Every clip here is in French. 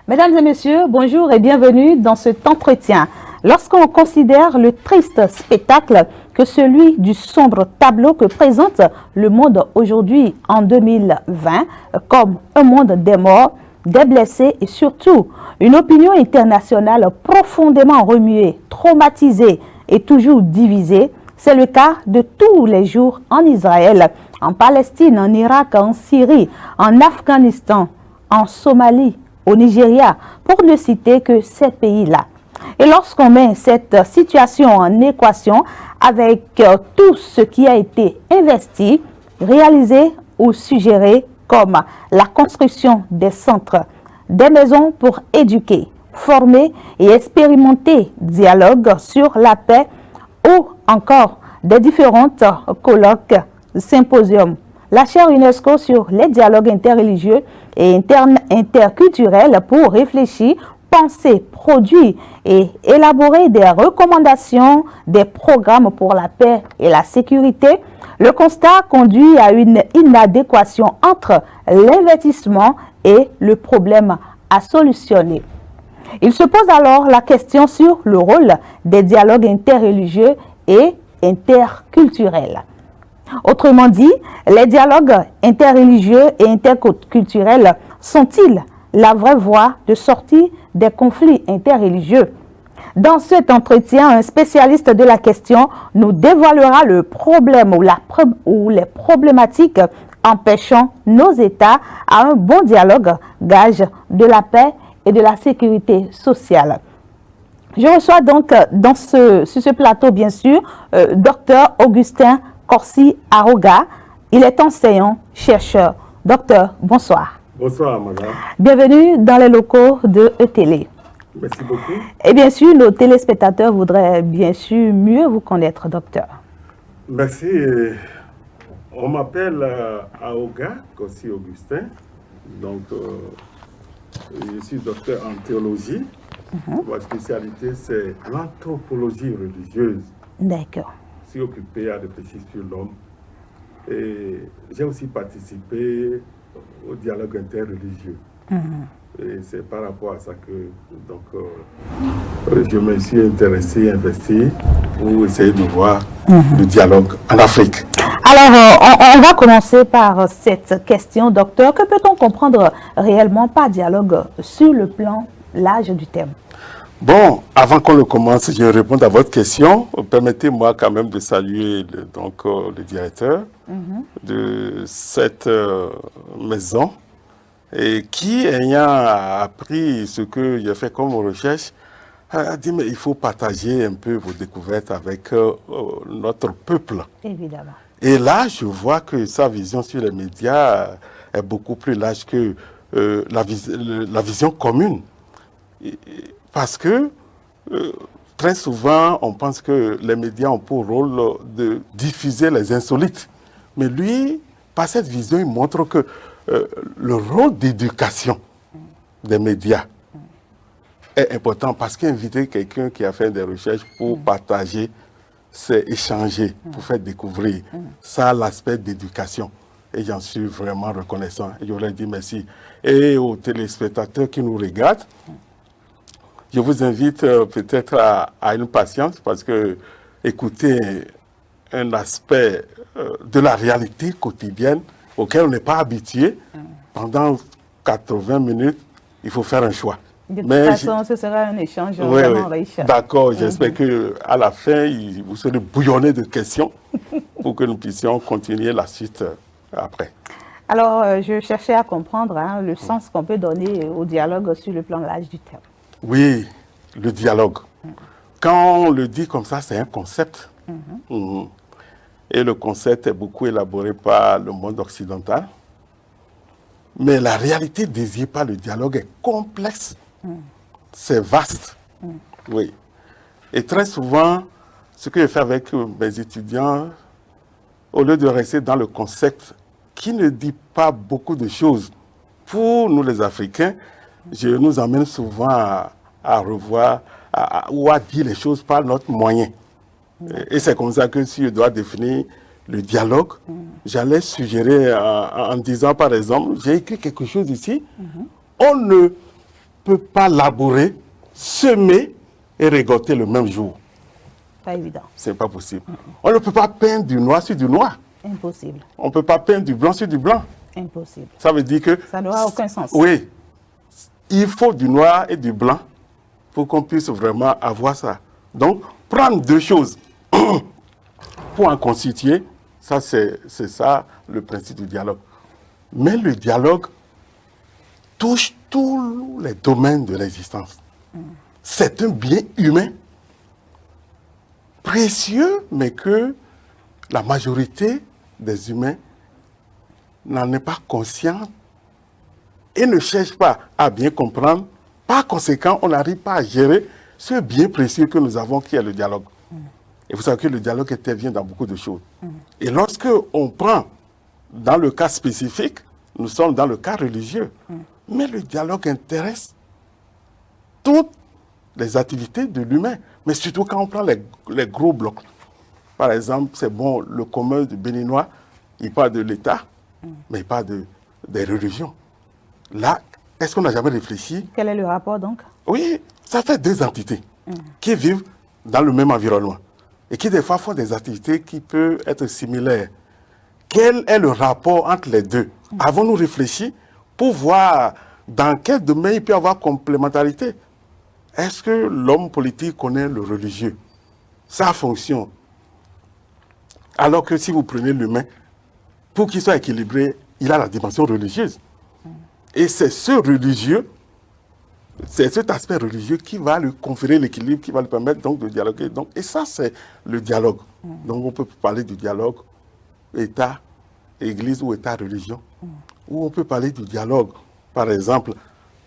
Mesdames et messieurs, bonjour et bienvenue dans cet entretien. Lorsqu'on considère le triste spectacle que celui du sombre tableau que présente le monde aujourd'hui en 2020 comme un monde des morts, des blessés et surtout une opinion internationale profondément remuée, traumatisée et toujours divisée, c'est le cas de tous les jours en Israël, en Palestine, en Irak, en Syrie, en Afghanistan, en Somalie, au Nigeria, pour ne citer que ces pays-là. Et lorsqu'on met cette situation en équation avec tout ce qui a été investi, réalisé ou suggéré comme la construction des centres, des maisons pour éduquer, former et expérimenter dialogue sur la paix ou encore des différentes colloques, symposiums. La chaire UNESCO sur les dialogues interreligieux et interculturels pour réfléchir, penser, produire et élaborer des recommandations, des programmes pour la paix et la sécurité. Le constat conduit à une inadéquation entre l'investissement et le problème à solutionner. Il se pose alors la question sur le rôle des dialogues interreligieux et interculturels. Autrement dit, les dialogues interreligieux et interculturels sont-ils la vraie voie de sortie des conflits interreligieux? Dans cet entretien, un spécialiste de la question nous dévoilera le problème ou les problématiques empêchant nos États à un bon dialogue, gage de la paix et de la sécurité sociale. Je reçois donc sur ce plateau, bien sûr, Dr Augustin Corsi Aroga. Il est enseignant, chercheur. Docteur, bonsoir. Bonsoir, madame. Bienvenue dans les locaux de ETélé. Merci beaucoup. Et bien sûr, nos téléspectateurs voudraient bien sûr mieux vous connaître, docteur. Merci. On m'appelle Aroga Corsi Augustin. Donc, je suis docteur en théologie. Ma spécialité, c'est l'anthropologie religieuse. D'accord. Je suis occupé à réfléchir sur l'homme. Et j'ai aussi participé au dialogue interreligieux. Et c'est par rapport à ça que je me suis intéressé, investi pour essayer de voir le dialogue en Afrique. Alors, on va commencer par cette question, docteur. Que peut-on comprendre réellement par dialogue sur le plan large du thème? Bon, avant qu'on le commence, je réponds à votre question. Permettez-moi quand même de saluer le directeur de cette maison et qui, ayant appris ce que j'ai fait comme recherche, a dit mais il faut partager un peu vos découvertes avec notre peuple. Évidemment. Et là, je vois que sa vision sur les médias est beaucoup plus large que la vision commune. Parce que très souvent, on pense que les médias ont pour rôle de diffuser les insolites. Mais lui, par cette vision, il montre que le rôle d'éducation des médias est important parce qu'inviter quelqu'un qui a fait des recherches pour partager, c'est échanger, pour faire découvrir. Ça a l'aspect d'éducation. Et j'en suis vraiment reconnaissant. Et je voudrais dire merci. Et aux téléspectateurs qui nous regardent, je vous invite peut-être à une patience parce que écouter un aspect de la réalité quotidienne auquel on n'est pas habitué, pendant 80 minutes, il faut faire un choix. De toute façon, ce sera un échange vraiment riche. D'accord, j'espère qu'à la fin, vous serez bouillonné de questions pour que nous puissions continuer la suite après. Alors, je cherchais à comprendre le sens qu'on peut donner au dialogue sur le plan large du thème. Oui, le dialogue. Quand on le dit comme ça, c'est un concept. Et le concept est beaucoup élaboré par le monde occidental. Mais la réalité désirée par le dialogue est complexe. C'est vaste. Oui. Et très souvent, ce que je fais avec mes étudiants, au lieu de rester dans le concept qui ne dit pas beaucoup de choses, pour nous les Africains, je nous emmène souvent à revoir ou à dire les choses par notre moyen. Et c'est comme ça que si je dois définir le dialogue, j'allais suggérer en disant par exemple, j'ai écrit quelque chose ici, on ne peut pas labourer, semer et récolter le même jour. Pas évident. C'est pas possible. On ne peut pas peindre du noir sur du noir. Impossible. On ne peut pas peindre du blanc sur du blanc. Impossible. Ça veut dire que... Ça n'aura aucun sens. Oui. Il faut du noir et du blanc pour qu'on puisse vraiment avoir ça. Donc, prendre deux choses pour en constituer, ça c'est ça le principe du dialogue. Mais le dialogue touche tous les domaines de l'existence. C'est un bien humain précieux, mais que la majorité des humains n'en est pas consciente et ne cherche pas à bien comprendre. Par conséquent, on n'arrive pas à gérer ce bien précieux que nous avons, qui est le dialogue. Et vous savez que le dialogue intervient dans beaucoup de choses. Et lorsque on prend, dans le cas spécifique, nous sommes dans le cas religieux, mais le dialogue intéresse toutes les activités de l'humain, mais surtout quand on prend les gros blocs. Par exemple, c'est bon, le commun du Béninois, il parle de l'État, mais il parle des religions. Là, est-ce qu'on n'a jamais réfléchi? Quel est le rapport donc? Oui, ça fait deux entités qui vivent dans le même environnement et qui des fois font des activités qui peuvent être similaires. Quel est le rapport entre les deux? Avons-nous réfléchi pour voir dans quel domaine il peut y avoir complémentarité? Est-ce que l'homme politique connaît le religieux, sa fonction? Alors que si vous prenez l'humain, pour qu'il soit équilibré, il a la dimension religieuse. Et c'est ce religieux, c'est cet aspect religieux qui va lui conférer l'équilibre, qui va lui permettre donc de dialoguer. Donc, et ça, c'est le dialogue. Donc, on peut parler du dialogue État, Église ou État-religion. Ou on peut parler du dialogue, par exemple,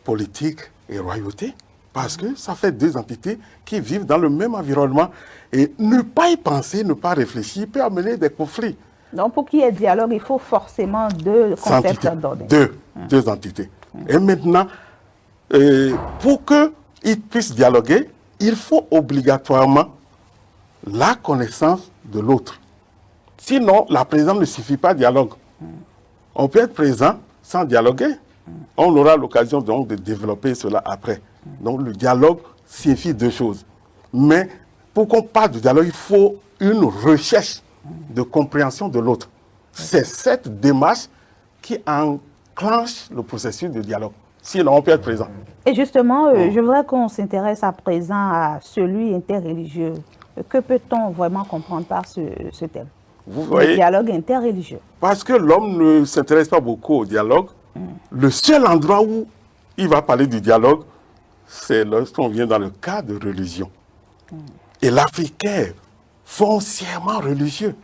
politique et royauté. Parce que ça fait deux entités qui vivent dans le même environnement. Et ne pas y penser, ne pas réfléchir, peut amener des conflits. Donc, pour qu'il y ait dialogue, il faut forcément deux concepts d'ordre. Deux entités. Et maintenant, pour qu'ils puissent dialoguer, il faut obligatoirement la connaissance de l'autre. Sinon, la présence ne suffit pas au dialogue. On peut être présent sans dialoguer. On aura l'occasion donc de développer cela après. Donc, le dialogue signifie deux choses. Mais pour qu'on parle de dialogue, il faut une recherche de compréhension de l'autre. C'est cette démarche qui enclenche le processus de dialogue. Sinon, on peut être présent. Et justement, je voudrais qu'on s'intéresse à présent à celui interreligieux. Que peut-on vraiment comprendre par ce thème? Vous voyez, le dialogue interreligieux. Parce que l'homme ne s'intéresse pas beaucoup au dialogue. Le seul endroit où il va parler du dialogue, c'est lorsqu'on vient dans le cas de religion. Et l'Africain est foncièrement religieux.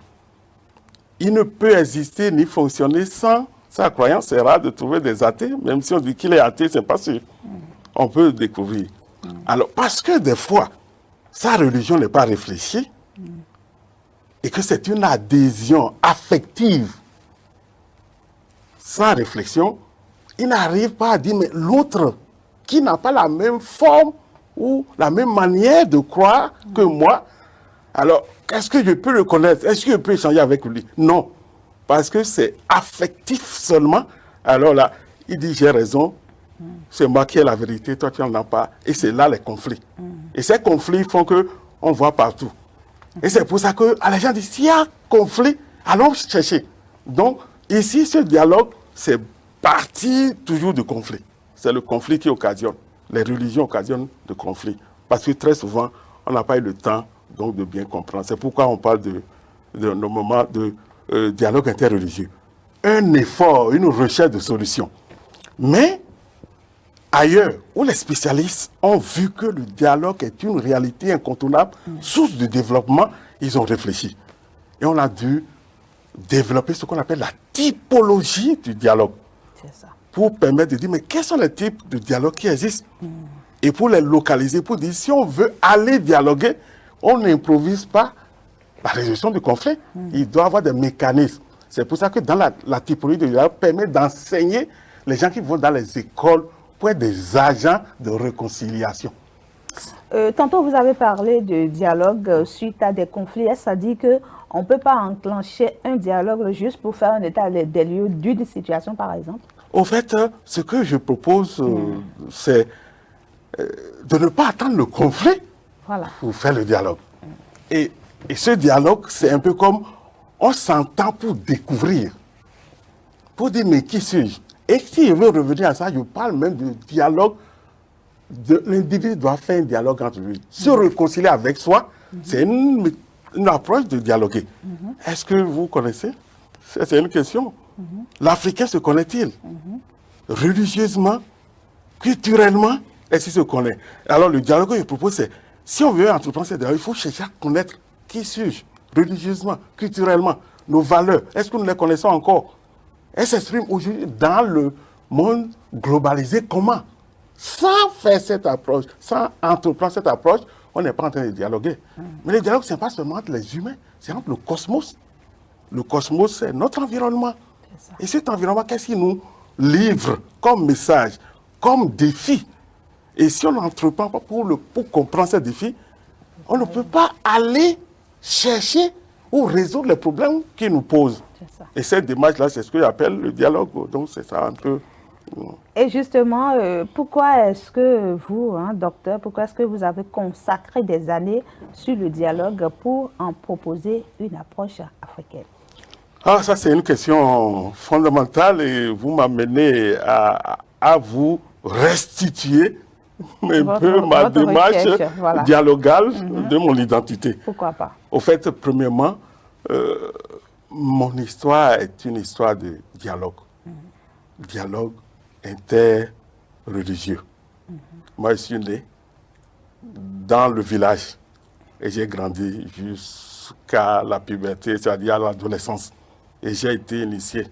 Il ne peut exister ni fonctionner sans sa croyance. C'est rare de trouver des athées, même si on dit qu'il est athée, c'est pas sûr. On peut le découvrir. Alors, parce que des fois, sa religion n'est pas réfléchie et que c'est une adhésion affective sans réflexion, il n'arrive pas à dire, mais l'autre qui n'a pas la même forme ou la même manière de croire que moi, alors, est-ce que je peux le connaître? Est-ce que je peux échanger avec lui? Non, parce que c'est affectif seulement. Alors là, il dit, j'ai raison, c'est moi qui ai la vérité, toi tu n'en as pas. Et c'est là les conflits. Et ces conflits font qu'on voit partout. Et c'est pour ça que les gens disent, s'il y a conflit, allons chercher. Donc, ici, ce dialogue, c'est parti toujours du conflit. C'est le conflit qui occasionne. Les religions occasionnent de conflits. Parce que très souvent, on n'a pas eu le temps donc, de bien comprendre. C'est pourquoi on parle de nos moments de dialogue interreligieux. Un effort, une recherche de solutions. Mais ailleurs, où les spécialistes ont vu que le dialogue est une réalité incontournable, source de développement, ils ont réfléchi. Et on a dû développer ce qu'on appelle la typologie du dialogue. C'est ça. Pour permettre de dire, mais quels sont les types de dialogue qui existent? Et pour les localiser, pour dire, si on veut aller dialoguer, on n'improvise pas la résolution du conflit. Il doit y avoir des mécanismes. C'est pour ça que dans la typologie du dialogue permet d'enseigner les gens qui vont dans les écoles pour être des agents de réconciliation. Tantôt, vous avez parlé de dialogue suite à des conflits. Est-ce que ça dit qu'on ne peut pas enclencher un dialogue juste pour faire un état des lieux d'une situation, par exemple? Au fait, ce que je propose, c'est de ne pas attendre le conflit Voilà. pour faire le dialogue. Et ce dialogue, c'est un peu comme on s'entend pour découvrir, pour dire mais qui suis-je? Et si je veux revenir à ça, je parle même de dialogue. L'individu doit faire un dialogue entre lui. Se réconcilier avec soi, c'est une approche de dialoguer. Est-ce que vous connaissez? C'est une question. L'Africain se connaît-il? Religieusement, culturellement, est-ce qu'il se connaît? Alors le dialogue que je propose, c'est si on veut entreprendre ce dialogue, il faut chercher à connaître qui suis-je, religieusement, culturellement, nos valeurs. Est-ce que nous les connaissons encore? Elles s'expriment aujourd'hui dans le monde globalisé. Comment? Sans faire cette approche, sans entreprendre cette approche, on n'est pas en train de dialoguer. Mais le dialogue, ce n'est pas seulement entre les humains, c'est entre le cosmos. Le cosmos, c'est notre environnement. Et cet environnement, qu'est-ce qu'il nous livre comme message, comme défi? Et si on n'entreprend pas pour comprendre ces défis, on ne peut pas aller chercher ou résoudre les problèmes qui nous posent. Et cette démarche-là, c'est ce que j'appelle le dialogue. Donc, c'est ça un peu. Et justement, pourquoi est-ce que vous, docteur, pourquoi est-ce que vous avez consacré des années sur le dialogue pour en proposer une approche africaine? Ah, ça, c'est une question fondamentale et vous m'amenez à vous restituer un peu ma démarche dialogale de mon identité. Pourquoi pas? Au fait, premièrement, mon histoire est une histoire de dialogue. Dialogue interreligieux. Moi, je suis né dans le village et j'ai grandi jusqu'à la puberté, c'est-à-dire à l'adolescence. Et j'ai été initié.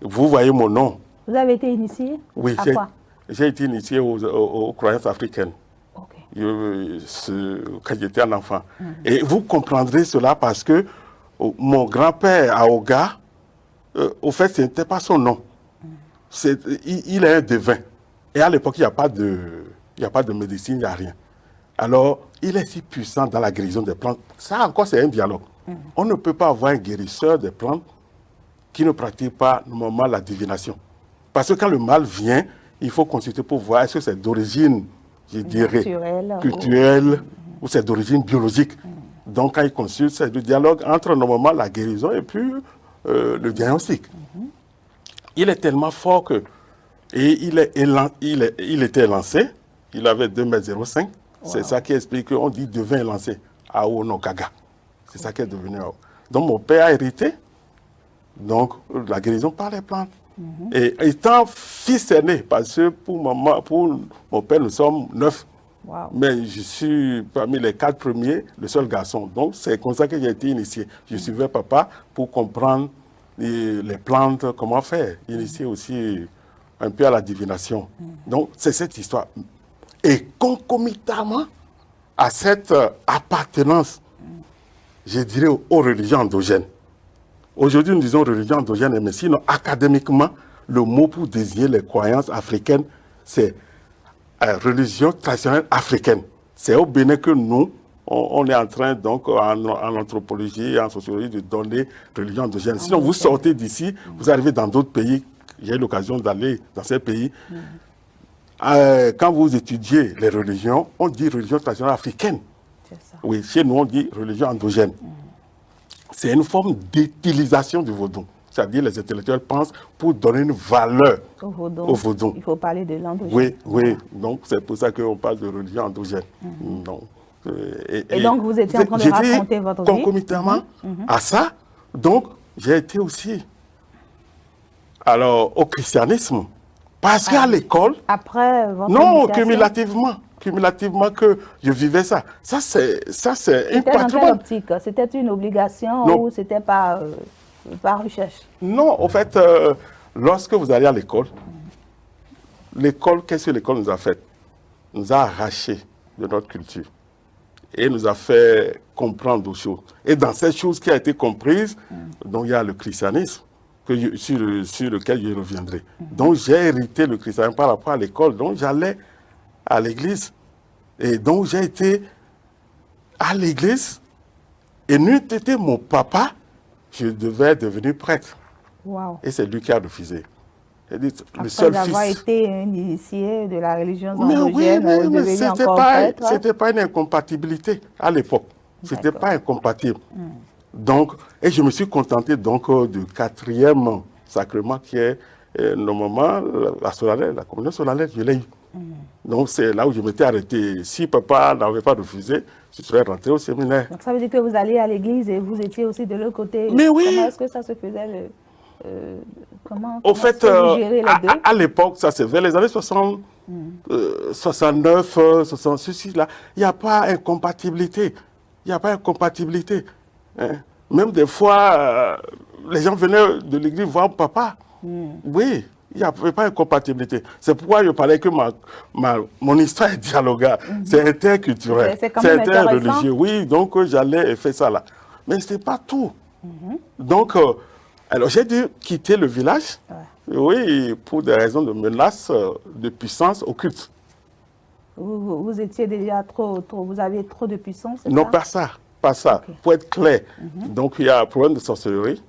Vous voyez mon nom. Vous avez été initié? Oui, à quoi? J'ai été initié aux croyances africaines. Quand j'étais un enfant. Et vous comprendrez cela parce que mon grand-père Aoga, au fait, ce n'était pas son nom. Il est un devin. Et à l'époque, il n'y a pas de médecine, il n'y a rien. Alors, il est si puissant dans la guérison des plantes. Ça encore, c'est un dialogue. On ne peut pas avoir un guérisseur des plantes qui ne pratique pas normalement la divination. Parce que quand le mal vient, il faut consulter pour voir est-ce que c'est d'origine, je dirais, culturelle ou c'est d'origine biologique. Donc, quand il consulte, c'est le dialogue entre normalement la guérison et puis le diagnostic. Il est tellement fort que... Et il était lancé, il avait 2,05 m. C'est ça qui explique qu'on dit devin élancé, Ao no Gaga. C'est ça qui est devenu Ao. Donc mon père a hérité donc, la guérison par les plantes. Et étant fils aîné, parce que pour mon père, nous sommes 9. Mais je suis parmi les 4 premiers, le seul garçon. Donc c'est comme ça que j'ai été initié. Je suivais papa pour comprendre les plantes, comment faire. Initié aussi un peu à la divination. Donc c'est cette histoire. Et concomitamment à cette appartenance, je dirais, aux religions endogènes. Aujourd'hui, nous disons religion endogène, mais sinon, académiquement, le mot pour désigner les croyances africaines, c'est religion traditionnelle africaine. C'est au Bénin que nous, on est en train, donc, en anthropologie et en sociologie, de donner religion endogène. Sinon, vous sortez d'ici, vous arrivez dans d'autres pays. J'ai eu l'occasion d'aller dans ces pays. Quand vous étudiez les religions, on dit religion traditionnelle africaine. Oui, chez nous, on dit religion endogène. C'est une forme d'utilisation du vaudou. C'est-à-dire les intellectuels pensent pour donner une valeur au vaudou. Il faut parler de l'endogène. Oui, oui. Donc, c'est pour ça qu'on parle de religion endogène. Donc, et donc, vous étiez en train de raconter votre vie. Concomitamment à ça, donc, j'ai été aussi au christianisme. Parce qu'à l'école... Après votre non, cumulativement que je vivais ça. Ça, c'est une patrimoine. C'était dans quelle optique? C'était une obligation ou c'était par recherche? Non, en fait, lorsque vous allez à l'école, qu'est-ce que l'école nous a fait? Nous a arraché de notre culture et nous a fait comprendre d'autres choses. Et dans cette chose qui a été comprise, donc il y a le christianisme, sur lequel je reviendrai. Donc j'ai hérité le christianisme par rapport à l'école. Donc j'allais à l'église. Et donc j'ai été à l'église. Et n'eût été mon papa, je devais devenir prêtre. Wow. Et c'est lui qui a refusé. Le seul fils. Avoir été un initié de la religion zandogène, mais c'était pas une incompatibilité à l'époque. C'était pas incompatible. Donc, et je me suis contenté donc du 4e sacrement qui est normalement la communion solennelle, je l'ai eu. Donc c'est là où je m'étais arrêté. Si papa n'avait pas refusé, je serais rentré au séminaire. Donc ça veut dire que vous alliez à l'église et vous étiez aussi de l'autre côté. Mais oui. Comment est-ce que ça se faisait comment au fait, vous gérez les deux? À l'époque, ça c'est vers les années 60, 69, 66, là, il n'y a pas incompatibilité. Il n'y a pas incompatibilité. Hein. Même des fois, les gens venaient de l'église voir papa. Oui, il n'y avait pas incompatibilité. C'est pourquoi je parlais que mon histoire est dialoguable. C'est interculturel. C'est interreligieux. Oui, donc j'allais faire ça là. Mais ce n'était pas tout. Donc, alors j'ai dû quitter le village, oui, pour des raisons de menaces de puissance occulte. Vous étiez déjà vous aviez trop de puissance? Non, pas ça. Pas ça, pour être clair. Donc, il y a un problème de sorcellerie.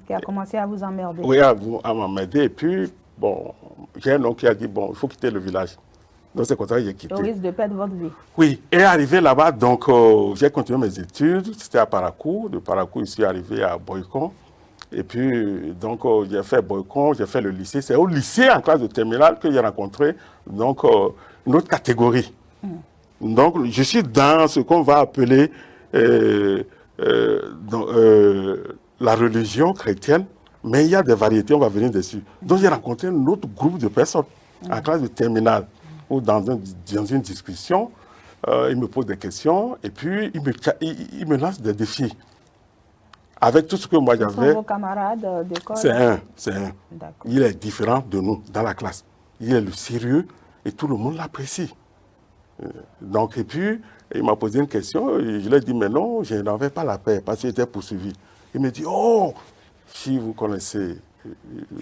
Qui a commencé à vous emmerder. Oui, à m'emmerder. Et puis, bon, j'ai un oncle qui a dit, bon, il faut quitter le village. Donc, c'est comme ça que j'ai quitté. Au risque de perdre votre vie. Oui, et arrivé là-bas, donc, j'ai continué mes études. C'était à Parakou. De Parakou, je suis arrivé à Boycon. Et puis, donc, j'ai fait Boycon, j'ai fait le lycée. C'est au lycée, en classe de terminale, que j'ai rencontré, donc, une autre catégorie. Donc, je suis dans ce qu'on va appeler la religion chrétienne, mais il y a des variétés, on va venir dessus. Donc j'ai rencontré un autre groupe de personnes en classe de terminale, ou dans une discussion, ils me posent des questions, et puis ils me lancent des défis. Avec tout ce que moi j'avais... Ce sont vos camarades d'école? C'est un. Il est différent de nous, dans la classe. Il est le sérieux, et tout le monde l'apprécie. Donc, et puis, il m'a posé une question, et je lui ai dit, mais non, je n'avais pas la paix, parce qu'il était poursuivi. Il me dit, oh, si vous connaissez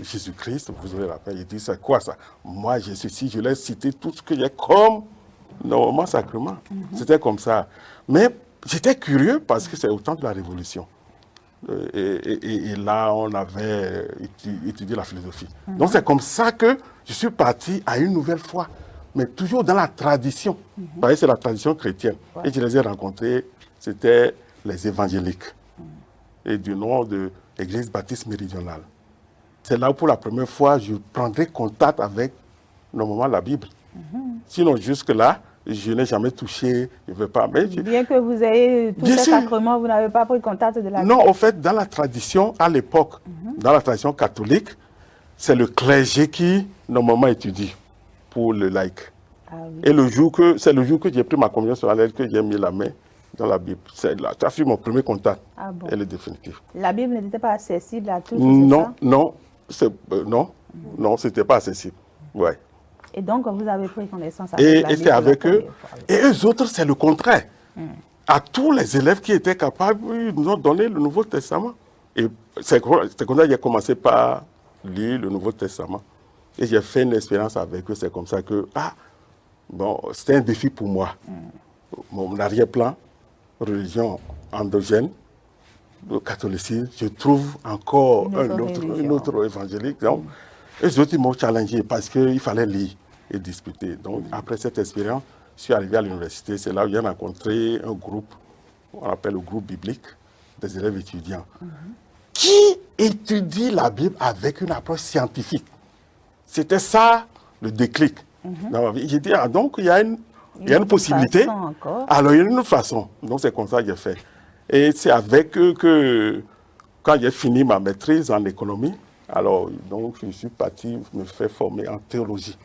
Jésus-Christ, vous aurez la paix. Il dit, c'est quoi ça? Moi, j'ai ceci, je lui ai cité tout ce que j'ai comme, normalement, sacrement. C'était comme ça. Mais j'étais curieux, parce que c'est au temps de la Révolution. Et là, on avait étudié la philosophie. Donc, c'est comme ça que je suis parti à une nouvelle foi. Mais toujours dans la tradition. Parce que c'est la tradition chrétienne. Et je les ai rencontrés, c'était les évangéliques. Et du nom de l'Église baptiste méridionale. C'est là où pour la première fois, je prendrai contact avec, normalement, la Bible. Sinon, jusque-là, je n'ai jamais touché, je ne veux pas. Mais bien que vous ayez tous ces sacrements, vous n'avez pas pris contact de la Bible? Non, en fait, dans la tradition, à l'époque, dans la tradition catholique, c'est le clergé qui, normalement, étudie pour le laïc. Et c'est le jour que j'ai pris ma communion solennelle que j'ai mis la main dans la Bible. Ça a fait mon premier contact. Bon. Elle est définitive. La Bible n'était pas accessible à tous? Non, c'était pas accessible. Ouais. Et donc, vous avez pris connaissance avec la Bible? Et c'est avec eux. Et eux autres, c'est le contraire. À tous les élèves qui étaient capables, ils nous ont donné le Nouveau Testament. Et c'est comme ça que j'ai commencé par lire le Nouveau Testament. Et j'ai fait une expérience avec eux. C'est comme ça que, c'était un défi pour moi. Mon arrière-plan, religion endogène, le catholicisme, je trouve encore une autre évangélique. Donc, eux autres, ils m'ont challengé parce qu'il fallait lire et discuter. Donc, après cette expérience, je suis arrivé à l'université. C'est là où j'ai rencontré un groupe, on appelle le groupe biblique, des élèves étudiants, qui étudient la Bible avec une approche scientifique. C'était ça le déclic dans ma vie. J'ai dit, donc il y a une possibilité. Alors il y a une autre façon. Donc c'est comme ça que j'ai fait. Et c'est avec eux que, quand j'ai fini ma maîtrise en économie, alors donc je suis parti me faire former en théologie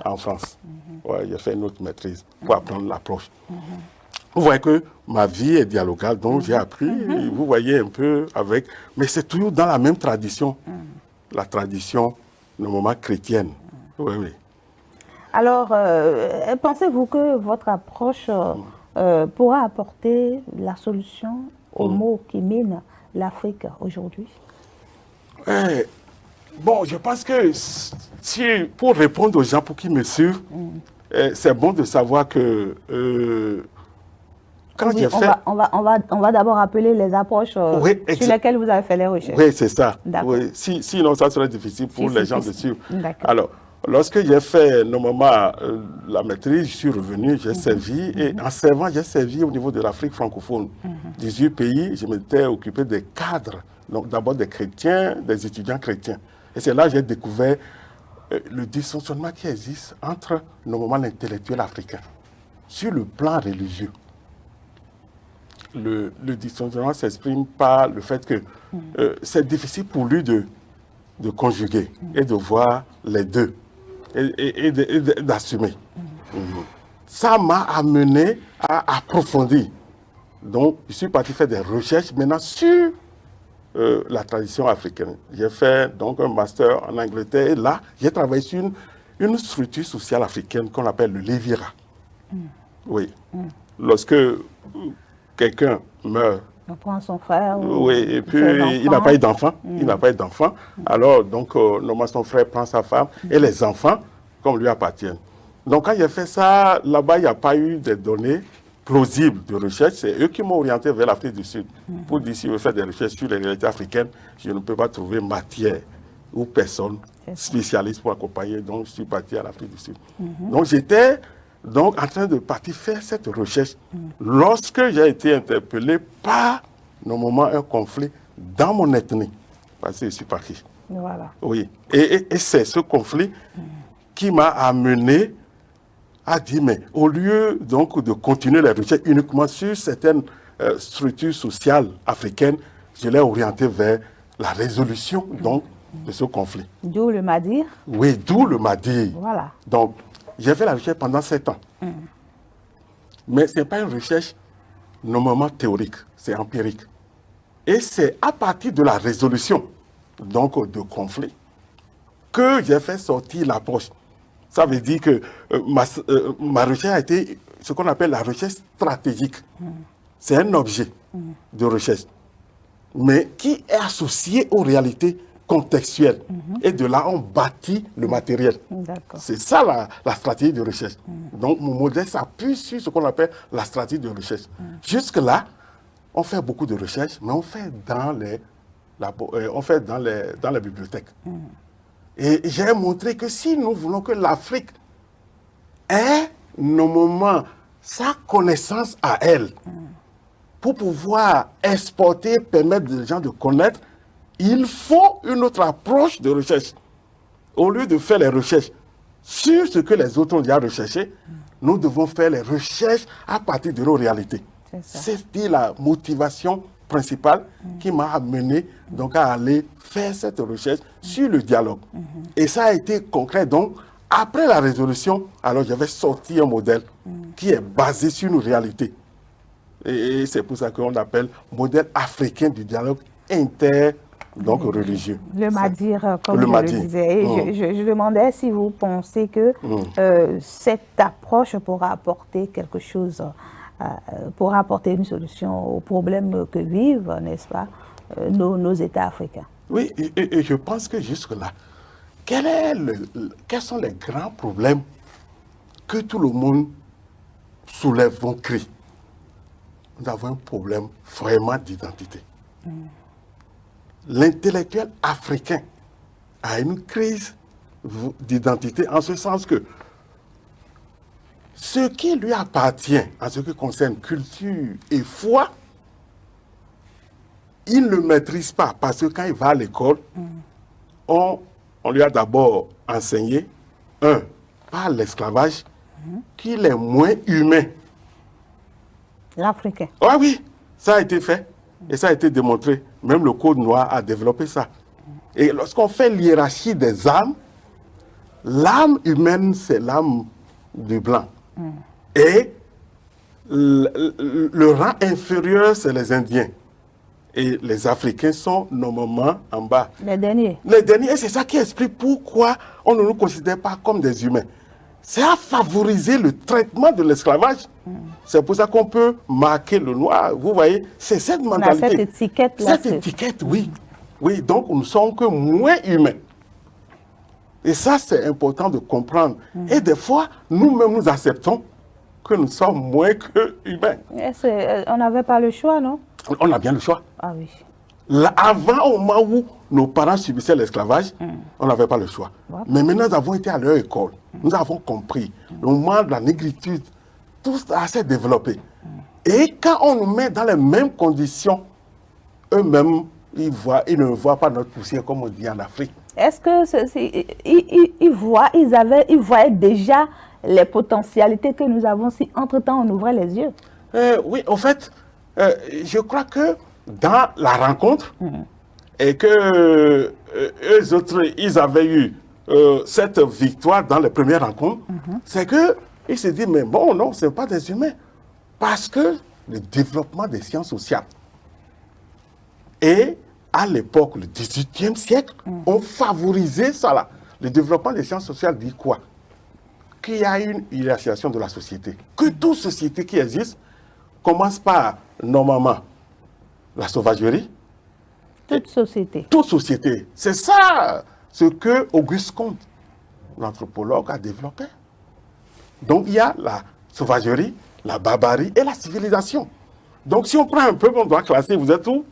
en France. Ouais, j'ai fait une autre maîtrise pour apprendre l'approche. Vous voyez que ma vie est dialogale, donc j'ai appris, vous voyez un peu avec, mais c'est toujours dans la même tradition, la tradition normalement chrétienne. Oui. Alors, pensez-vous que votre approche pourra apporter la solution aux maux qui minent l'Afrique aujourd'hui? Bon, je pense que pour répondre aux gens pour qu'ils me suivent, c'est bon de savoir que quand Oui, j'ai fait... on va d'abord appeler les approches Oui, sur lesquelles vous avez fait les recherches. Oui, c'est ça. D'accord. Oui. Sinon, ça serait difficile pour les gens de difficile. suivre. D'accord. Alors, lorsque j'ai fait normalement la maîtrise, je suis revenu, j'ai servi, et en servant, j'ai servi au niveau de l'Afrique francophone. 18 pays, je m'étais occupé des cadres, donc d'abord des chrétiens, des étudiants chrétiens. Et c'est là que j'ai découvert le dysfonctionnement qui existe entre normalement l'intellectuel africain sur le plan religieux. Le dysfonctionnement s'exprime par le fait que c'est difficile pour lui de conjuguer et de voir les deux et d'assumer. Ça m'a amené à approfondir. Donc, je suis parti faire des recherches maintenant sur la tradition africaine. J'ai fait donc un master en Angleterre et là, j'ai travaillé sur une structure sociale africaine qu'on appelle le Lévira. Oui. Lorsque quelqu'un meurt, On prend son frère. oui, et puis il n'a pas eu d'enfant. Il n'a pas eu d'enfant. Alors, donc, normalement, son frère prend sa femme et les enfants, comme lui appartiennent. Donc, quand j'ai fait ça, là-bas, il n'y a pas eu de données plausibles de recherche. C'est eux qui m'ont orienté vers l'Afrique du Sud. Pour dire, si je veux faire des recherches sur les réalités africaines, je ne peux pas trouver matière ou personne spécialiste pour accompagner. Donc, je suis parti à l'Afrique du Sud. Donc, j'étais donc en train de partir faire cette recherche lorsque j'ai été interpellé par normalement un conflit dans mon ethnie, parce que je suis parti. Voilà. Oui, et c'est ce conflit qui m'a amené à dire, mais au lieu donc de continuer les recherches uniquement sur certaines structures sociales africaines, je l'ai orienté vers la résolution donc de ce conflit. D'où le Madir. Oui, d'où le Madir. Voilà. Donc, j'ai fait la recherche pendant 7 ans. Mais ce n'est pas une recherche normalement théorique, c'est empirique. Et c'est à partir de la résolution donc, de conflits que j'ai fait sortir l'approche. Ça veut dire que ma recherche a été ce qu'on appelle la recherche stratégique. C'est un objet de recherche, mais qui est associé aux réalités contextuelles. Et de là, on bâtit le matériel. C'est ça la stratégie de recherche. Donc, mon modèle s'appuie sur ce qu'on appelle la stratégie de recherche. Jusque-là, on fait beaucoup de recherches, mais on fait dans les bibliothèques. Et j'ai montré que si nous voulons que l'Afrique ait normalement sa connaissance à elle, pour pouvoir exporter, permettre aux gens de connaître, il faut une autre approche de recherche. Au lieu de faire les recherches sur ce que les autres ont déjà recherché, nous devons faire les recherches à partir de nos réalités. C'est la motivation principale qui m'a amené donc à aller faire cette recherche sur le dialogue. Et ça a été concret. Donc, après la résolution, alors j'avais sorti un modèle qui est basé sur nos réalités. Et c'est pour ça qu'on l'appelle modèle africain du dialogue donc religieux. Le Madir, comme je le disais. Et je demandais si vous pensez que cette approche pourra apporter quelque chose, pourra apporter une solution aux problèmes que vivent, n'est-ce pas, nos États africains. Oui, et je pense que jusque-là, quels sont les grands problèmes que tout le monde soulève, vont crier? Nous avons un problème vraiment d'identité. L'intellectuel africain a une crise d'identité en ce sens que ce qui lui appartient en ce qui concerne culture et foi, il ne le maîtrise pas parce que quand il va à l'école, on lui a d'abord enseigné, par l'esclavage, qu'il est moins humain. L'Africain. Ah oui, ça a été fait et ça a été démontré. Même le Code noir a développé ça. Et lorsqu'on fait l'hiérarchie des âmes, l'âme humaine, c'est l'âme du blanc. Et le rang inférieur, c'est les Indiens. Et les Africains sont normalement en bas. Les derniers. Les derniers, et c'est ça qui explique pourquoi on ne nous considère pas comme des humains. C'est à favoriser le traitement de l'esclavage. C'est pour ça qu'on peut marquer le noir. Vous voyez, c'est cette mentalité. Cette étiquette-là. Cette étiquette, oui. Oui, donc nous ne sommes que moins humains. Et ça, c'est important de comprendre. Et des fois, nous-mêmes, nous acceptons que nous sommes moins que humains. On n'avait pas le choix, non? On a bien le choix. Ah oui. Là, avant, au moment où nos parents subissaient l'esclavage, on n'avait pas le choix. Ouais. Mais maintenant, nous avons été à leur école. Nous avons compris. Le moment de la négritude, tout ça s'est développé. Et quand on nous met dans les mêmes conditions, eux-mêmes, ils ne voient pas notre poussière comme on dit en Afrique. Est-ce que ils voyaient déjà les potentialités que nous avons si entre-temps on ouvrait les yeux? Oui, en fait, je crois que dans la rencontre, et que eux autres, ils avaient eu cette victoire dans les premières rencontres, c'est qu'ils se disent, mais bon, non, ce n'est pas des humains. Parce que le développement des sciences sociales et à l'époque, le XVIIIe siècle, ont favorisé ça là. Le développement des sciences sociales dit quoi? Qu'il y a une hiérarchisation de la société. Que toute société qui existe commence par, normalement, la sauvagerie. Toute société. Toute société. C'est ça ce que Auguste Comte, l'anthropologue, a développé. Donc il y a la sauvagerie, la barbarie et la civilisation. Donc si on prend un peu, on doit classer, vous êtes où?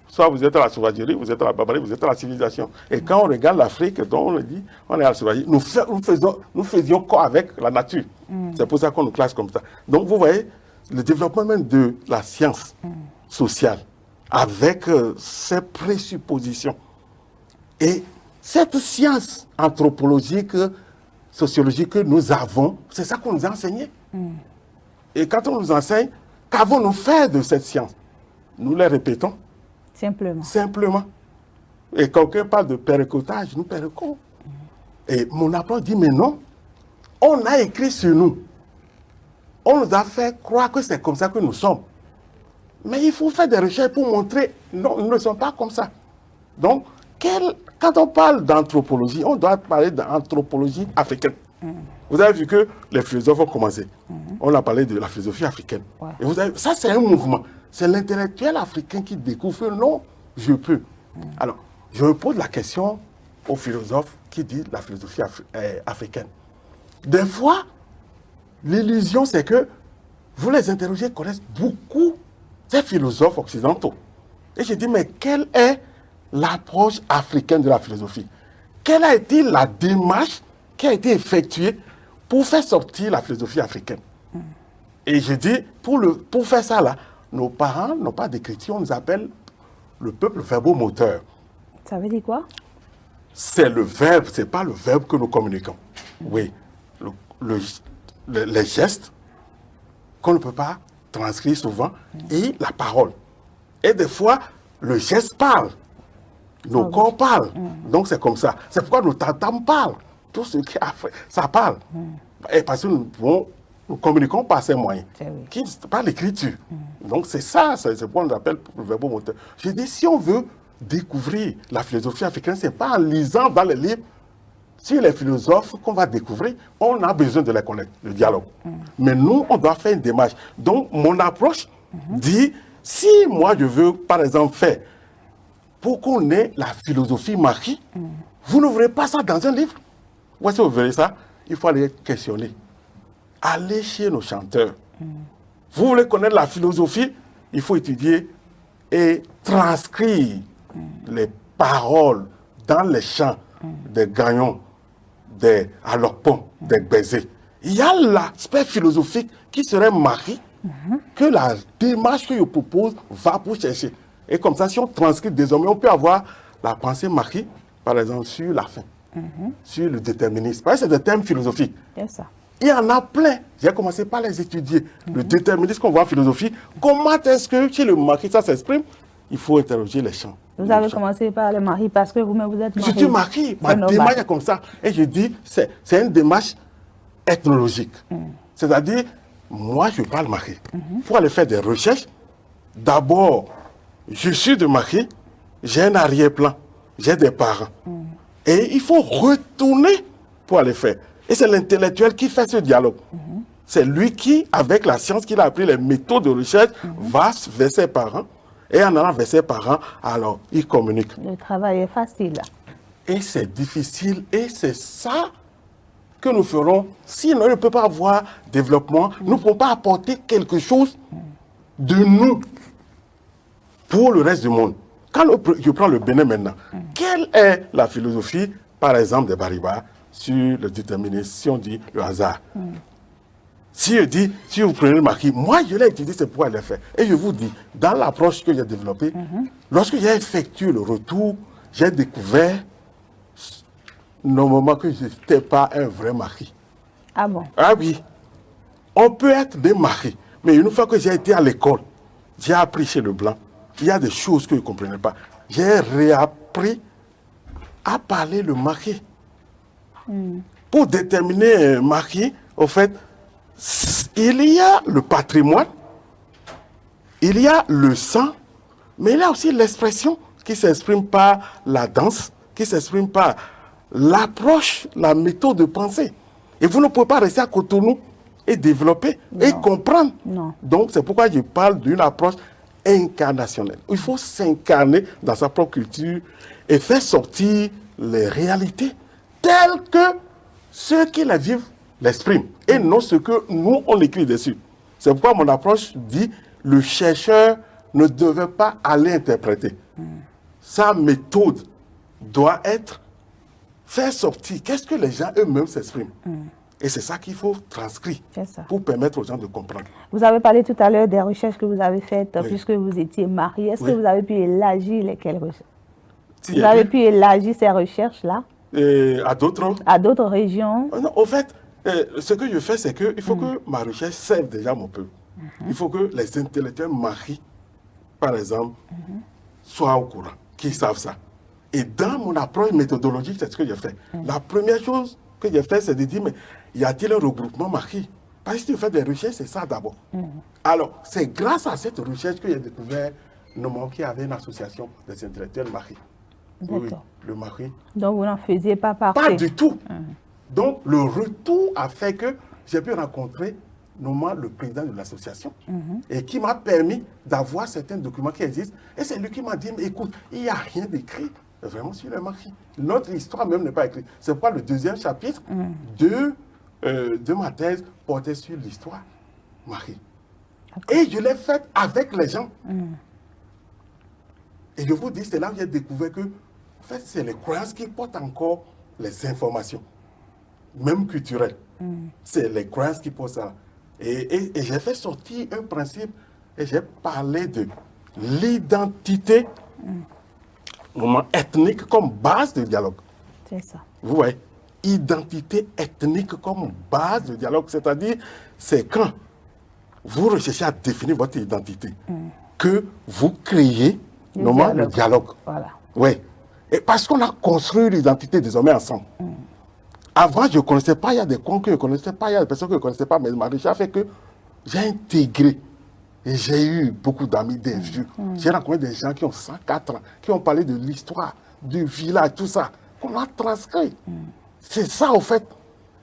Soit vous êtes à la sauvagerie, vous êtes à la barbarie, vous êtes à la civilisation. Et quand on regarde l'Afrique, on le dit, on est à la sauvagerie. Nous faisions quoi avec la nature? C'est pour ça qu'on nous classe comme ça. Donc vous voyez, le développement même de la science sociale, avec ses présuppositions. Et cette science anthropologique, sociologique que nous avons, c'est ça qu'on nous a enseigné. Et quand on nous enseigne, qu'avons-nous fait de cette science? Nous les répétons. Simplement. Simplement. Et quelqu'un parle de péréquotage, nous péréquons. Et mon approche dit, mais non, on a écrit sur nous. On nous a fait croire que c'est comme ça que nous sommes. Mais il faut faire des recherches pour montrer, non, nous ne sommes pas comme ça. Donc, quand on parle d'anthropologie, on doit parler d'anthropologie africaine. Vous avez vu que les philosophes ont commencé. On a parlé de la philosophie africaine. Ouais. Et vous avez, ça, c'est un mouvement. C'est l'intellectuel africain qui découvre, non, je peux. Alors, je me pose la question aux philosophes qui disent la philosophie africaine. Des fois, l'illusion, c'est que vous les interrogez, connaissent beaucoup ces philosophes occidentaux. Et je dis, mais quelle est l'approche africaine de la philosophie? Quelle a été la démarche qui a été effectuée pour faire sortir la philosophie africaine? Et je dis, pour faire ça, là, nos parents n'ont pas d'écriture, on nous appelle le peuple verbomoteur. Ça veut dire quoi? C'est le verbe, ce n'est pas le verbe que nous communiquons. Oui, les gestes qu'on ne peut pas transcrire souvent et la parole. Et des fois, le geste parle, nos corps parlent. Donc c'est comme ça. C'est pourquoi nos tantam parlent. Tout ce qui a fait, ça parle. Et parce que nous communiquons par ces moyens, par l'écriture. Donc c'est ça, c'est ce qu'on appelle le verbomoteur. Je dis, si on veut découvrir la philosophie africaine, ce n'est pas en lisant dans les livres sur les philosophes qu'on va découvrir. On a besoin de les connaître, le dialogue. Mais nous, on doit faire une démarche. Donc mon approche dit, si moi je veux, par exemple, faire pour qu'on ait la philosophie Marie, vous n'ouvrez pas ça dans un livre. Voici, vous verrez ça, il faut aller questionner. Allez chez nos chanteurs. Vous voulez connaître la philosophie, il faut étudier et transcrire les paroles dans les chants des Gagnons, des Alokpon, des Bézé. Il y a l'aspect philosophique qui serait Marie, que la démarche que je propose va pour chercher. Et comme ça, si on transcrit désormais, on peut avoir la pensée Marie, par exemple, sur la fin, sur le déterminisme. Parce que c'est des thèmes philosophiques. C'est ça. Il y en a plein. J'ai commencé par les étudier. Le déterminisme qu'on voit en philosophie, comment est-ce que chez le Marie ça s'exprime? Il faut interroger les chants. Vous avez commencé par le Marie parce que vous-même vous êtes Marie. Je suis Marie. Ma démarche est comme ça. Et je dis, c'est une démarche ethnologique. C'est-à-dire, moi je parle Marie. Pour aller faire des recherches, d'abord, je suis de Marie, j'ai un arrière-plan, j'ai des parents. Et il faut retourner pour aller faire. Et c'est l'intellectuel qui fait ce dialogue. C'est lui qui, avec la science qu'il a appris, les méthodes de recherche, va vers ses parents. Et en allant vers ses parents, alors, il communique. Le travail est facile. Et c'est difficile. Et c'est ça que nous ferons si on ne peut pas avoir développement, nous ne pouvons pas apporter quelque chose de nous pour le reste du monde. Quand je prends le Bénin maintenant, quelle est la philosophie, par exemple, des Bariba sur le déterminisme, si on dit le hasard? Si je dis, si vous prenez le maquis, moi je l'ai étudié, c'est pourquoi je l'ai fait. Et je vous dis, dans l'approche que j'ai développée, lorsque j'ai effectué le retour, j'ai découvert normalement que je n'étais pas un vrai maquis. Ah bon? Ah oui, on peut être des maquis, mais une fois que j'ai été à l'école, j'ai appris chez le blanc, il y a des choses que je ne comprenais pas. J'ai réappris à parler le maquis. Pour déterminer un maquis, au fait, il y a le patrimoine, il y a le sang, mais il y a aussi l'expression qui s'exprime par la danse, qui s'exprime par l'approche, la méthode de pensée. Et vous ne pouvez pas rester à Cotonou et développer et comprendre. Non. Donc c'est pourquoi je parle d'une approche incarnationnelle. Il faut s'incarner dans sa propre culture et faire sortir les réalités telles que ceux qui la vivent l'expriment et non ce que nous on écrit dessus. C'est pourquoi mon approche dit le chercheur ne devait pas aller interpréter. Sa méthode doit être faire sortir qu'est-ce que les gens eux-mêmes s'expriment. Et c'est ça qu'il faut transcrire pour permettre aux gens de comprendre. Vous avez parlé tout à l'heure des recherches que vous avez faites puisque vous étiez marié. Est-ce que vous avez pu élargir lesquelles recherches? Vous avez pu élargir ces recherches-là à d'autres régions? Non, au fait, ce que je fais, c'est qu'il faut que ma recherche serve déjà mon peuple. Il faut que les intellectuels maris, par exemple, soient au courant, qu'ils savent ça. Et dans mon approche méthodologique, c'est ce que j'ai fait. La première chose que j'ai fait, c'est de dire, mais y a-t-il un regroupement maquis? Parce que si tu fais des recherches, c'est ça d'abord. Alors, c'est grâce à cette recherche que j'ai découvert notamment qu'il y avait une association des intellectuels maquis. Oui, le maquis. Donc, vous n'en faisiez pas partie? Pas du tout. Donc, le retour a fait que j'ai pu rencontrer notamment le président de l'association et qui m'a permis d'avoir certains documents qui existent. Et c'est lui qui m'a dit, mais écoute, il n'y a rien d'écrit vraiment sur le maquis. Notre histoire même n'est pas écrite. C'est pourquoi le deuxième chapitre de ma thèse portait sur l'histoire maquis. Et je l'ai fait avec les gens. Et je vous dis, c'est là où j'ai découvert que, en fait, c'est les croyances qui portent encore les informations, même culturelles. C'est les croyances qui portent ça. Et j'ai fait sortir un principe et j'ai parlé de l'identité ethnique comme base de dialogue. C'est ça. Vous voyez, identité ethnique comme base de dialogue, c'est-à-dire, c'est quand vous recherchez à définir votre identité que vous créez le dialogue. Voilà. Oui. Et parce qu'on a construit l'identité désormais ensemble. Avant, je ne connaissais pas, il y a des cons que je ne connaissais pas, il y a des personnes que je ne connaissais pas, mais ma recherche a fait que j'ai intégré. Et j'ai eu beaucoup d'amis, des vieux. J'ai rencontré des gens qui ont 104 ans, qui ont parlé de l'histoire, du village, tout ça, qu'on a transcrit. C'est ça, au fait.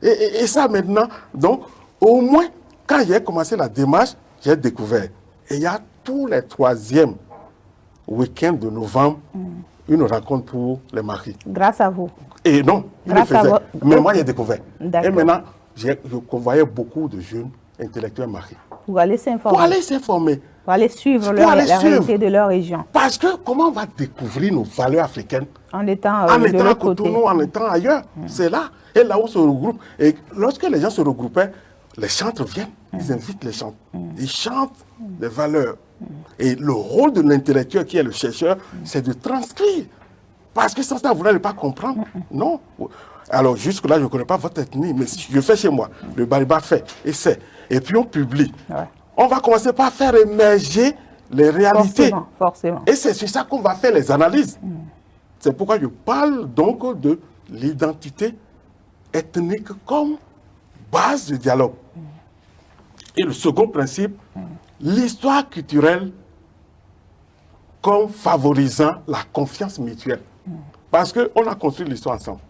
Et ça, maintenant, donc, au moins, quand j'ai commencé la démarche, j'ai découvert. Et il y a tous les troisièmes week-ends de novembre, une rencontre pour les maris. Grâce à vous. Et non, il le faisait. Mais moi, j'ai découvert. Et maintenant, je voyais beaucoup de jeunes intellectuels maris. Pour aller s'informer. Pour aller s'informer. Pour aller suivre la réalité de leur région. Parce que comment on va découvrir nos valeurs africaines en étant à Cotonou, en étant ailleurs. C'est là. Et là où on se regroupe. Et lorsque les gens se regroupaient, les chantres viennent. Ils invitent les chantres. Ils chantent les valeurs. Et le rôle de l'intellectuel qui est le chercheur, c'est de transcrire. Parce que sans ça, vous n'allez pas comprendre. Non. Alors jusque-là, je ne connais pas votre ethnie, mais je fais chez moi. Le Bariba fait, et c'est. Et puis on publie. On va commencer par faire émerger les réalités. Forcément. Et c'est sur ça qu'on va faire les analyses. C'est pourquoi je parle donc de l'identité ethnique comme base de dialogue. Et le second principe, l'histoire culturelle comme favorisant la confiance mutuelle. Parce qu'on a construit l'histoire ensemble.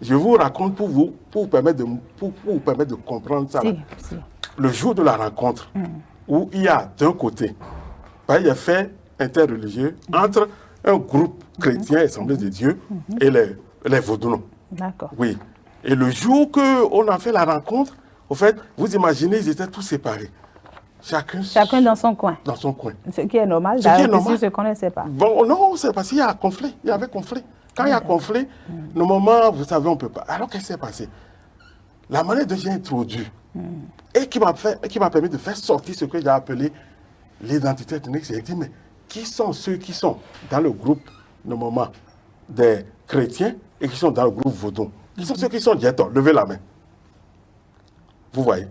Je vous raconte pour vous permettre de comprendre ça. Si. Le jour de la rencontre, où il y a d'un côté, il y a fait interreligieux entre un groupe chrétien, Assemblée de Dieu, et les Vaudounos. D'accord. Oui. Et le jour qu'on a fait la rencontre, au fait, vous imaginez, ils étaient tous séparés. Chacun dans son coin. Dans son coin. Ce qui est normal, Ce qui est d'ailleurs, normal. ils ne se connaissaient pas. Bon, non, c'est parce qu'il y a conflit. Il y avait conflit. Quand il y a conflit, normalement, vous savez, on ne peut pas. Alors, qu'est-ce qui s'est passé? La manière dont j'ai introduit et qui m'a permis de faire sortir ce que j'ai appelé l'identité ethnique, j'ai dit, mais qui sont ceux qui sont dans le groupe, normalement, des chrétiens et qui sont dans le groupe vaudou? Qui sont ceux qui sont diétons? Levez la main. Vous voyez?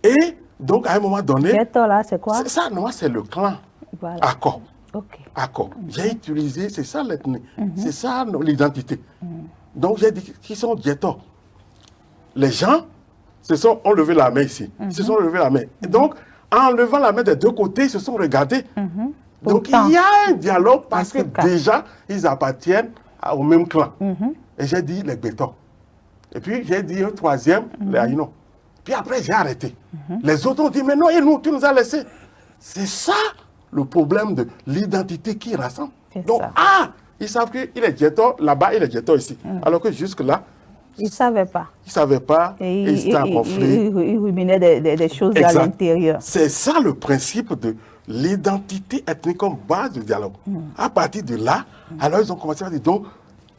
Et donc, à un moment donné... Diéton, là, c'est quoi? Ça, non, c'est le clan. Voilà. Accord. Ok. Accord. J'ai utilisé, c'est ça l'ethnie, c'est ça l'identité. Donc j'ai dit qui sont diétons. Les gens ont levé la main ici. Ils se sont levé la main. Et donc, en levant la main des deux côtés, ils se sont regardés. Donc il y a un dialogue parce que déjà, ils appartiennent au même clan. Et j'ai dit les bétons. Et puis j'ai dit un troisième, les haïnos. Puis après, j'ai arrêté. Les autres ont dit, mais non, et nous, tu nous as laissés. C'est ça le problème de l'identité qui rassemble. Donc, ils savent qu'il est diéton là-bas, il est diéton ici. Alors que jusque-là, ils ne savaient pas. Ils ne savaient pas et ils étaient en conflit. Ils ruminaient des choses à l'intérieur. C'est ça le principe de l'identité ethnique comme base du dialogue. À partir de là, alors ils ont commencé à dire, donc,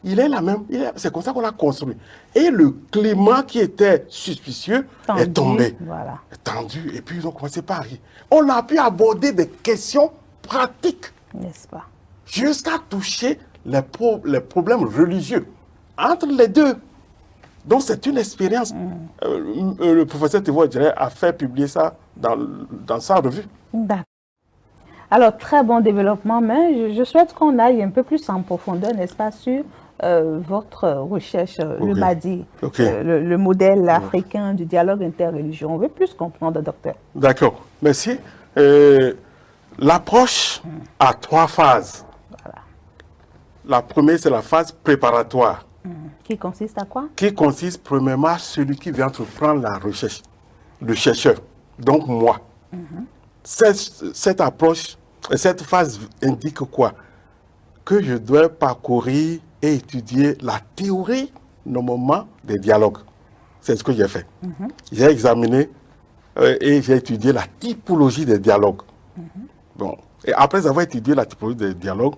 il est la même, c'est comme ça qu'on l'a construit. Et le climat qui était suspicieux est tombé. Voilà. Tendu. Et puis ils ont commencé par rire. On a pu aborder des questions pratiques. N'est-ce pas? Jusqu'à toucher les problèmes religieux entre les deux. Donc c'est une expérience. Le professeur Thévo a fait publier ça dans sa revue. D'accord. Alors, très bon développement, mais je souhaite qu'on aille un peu plus en profondeur, n'est-ce pas, sur votre recherche, le MADI, le modèle africain du dialogue interreligieux. On veut plus comprendre, docteur. D'accord, merci. L'approche a 3 phases. Voilà. La première, c'est la phase préparatoire. Qui consiste à quoi? Qui consiste, premièrement, à celui qui vient entreprendre la recherche, le chercheur, donc moi. Cette approche, cette phase indique quoi? Que je dois parcourir et étudier la théorie, normalement, des dialogues. C'est ce que j'ai fait. J'ai examiné et j'ai étudié la typologie des dialogues. Bon. Et après avoir étudié la typologie des dialogues,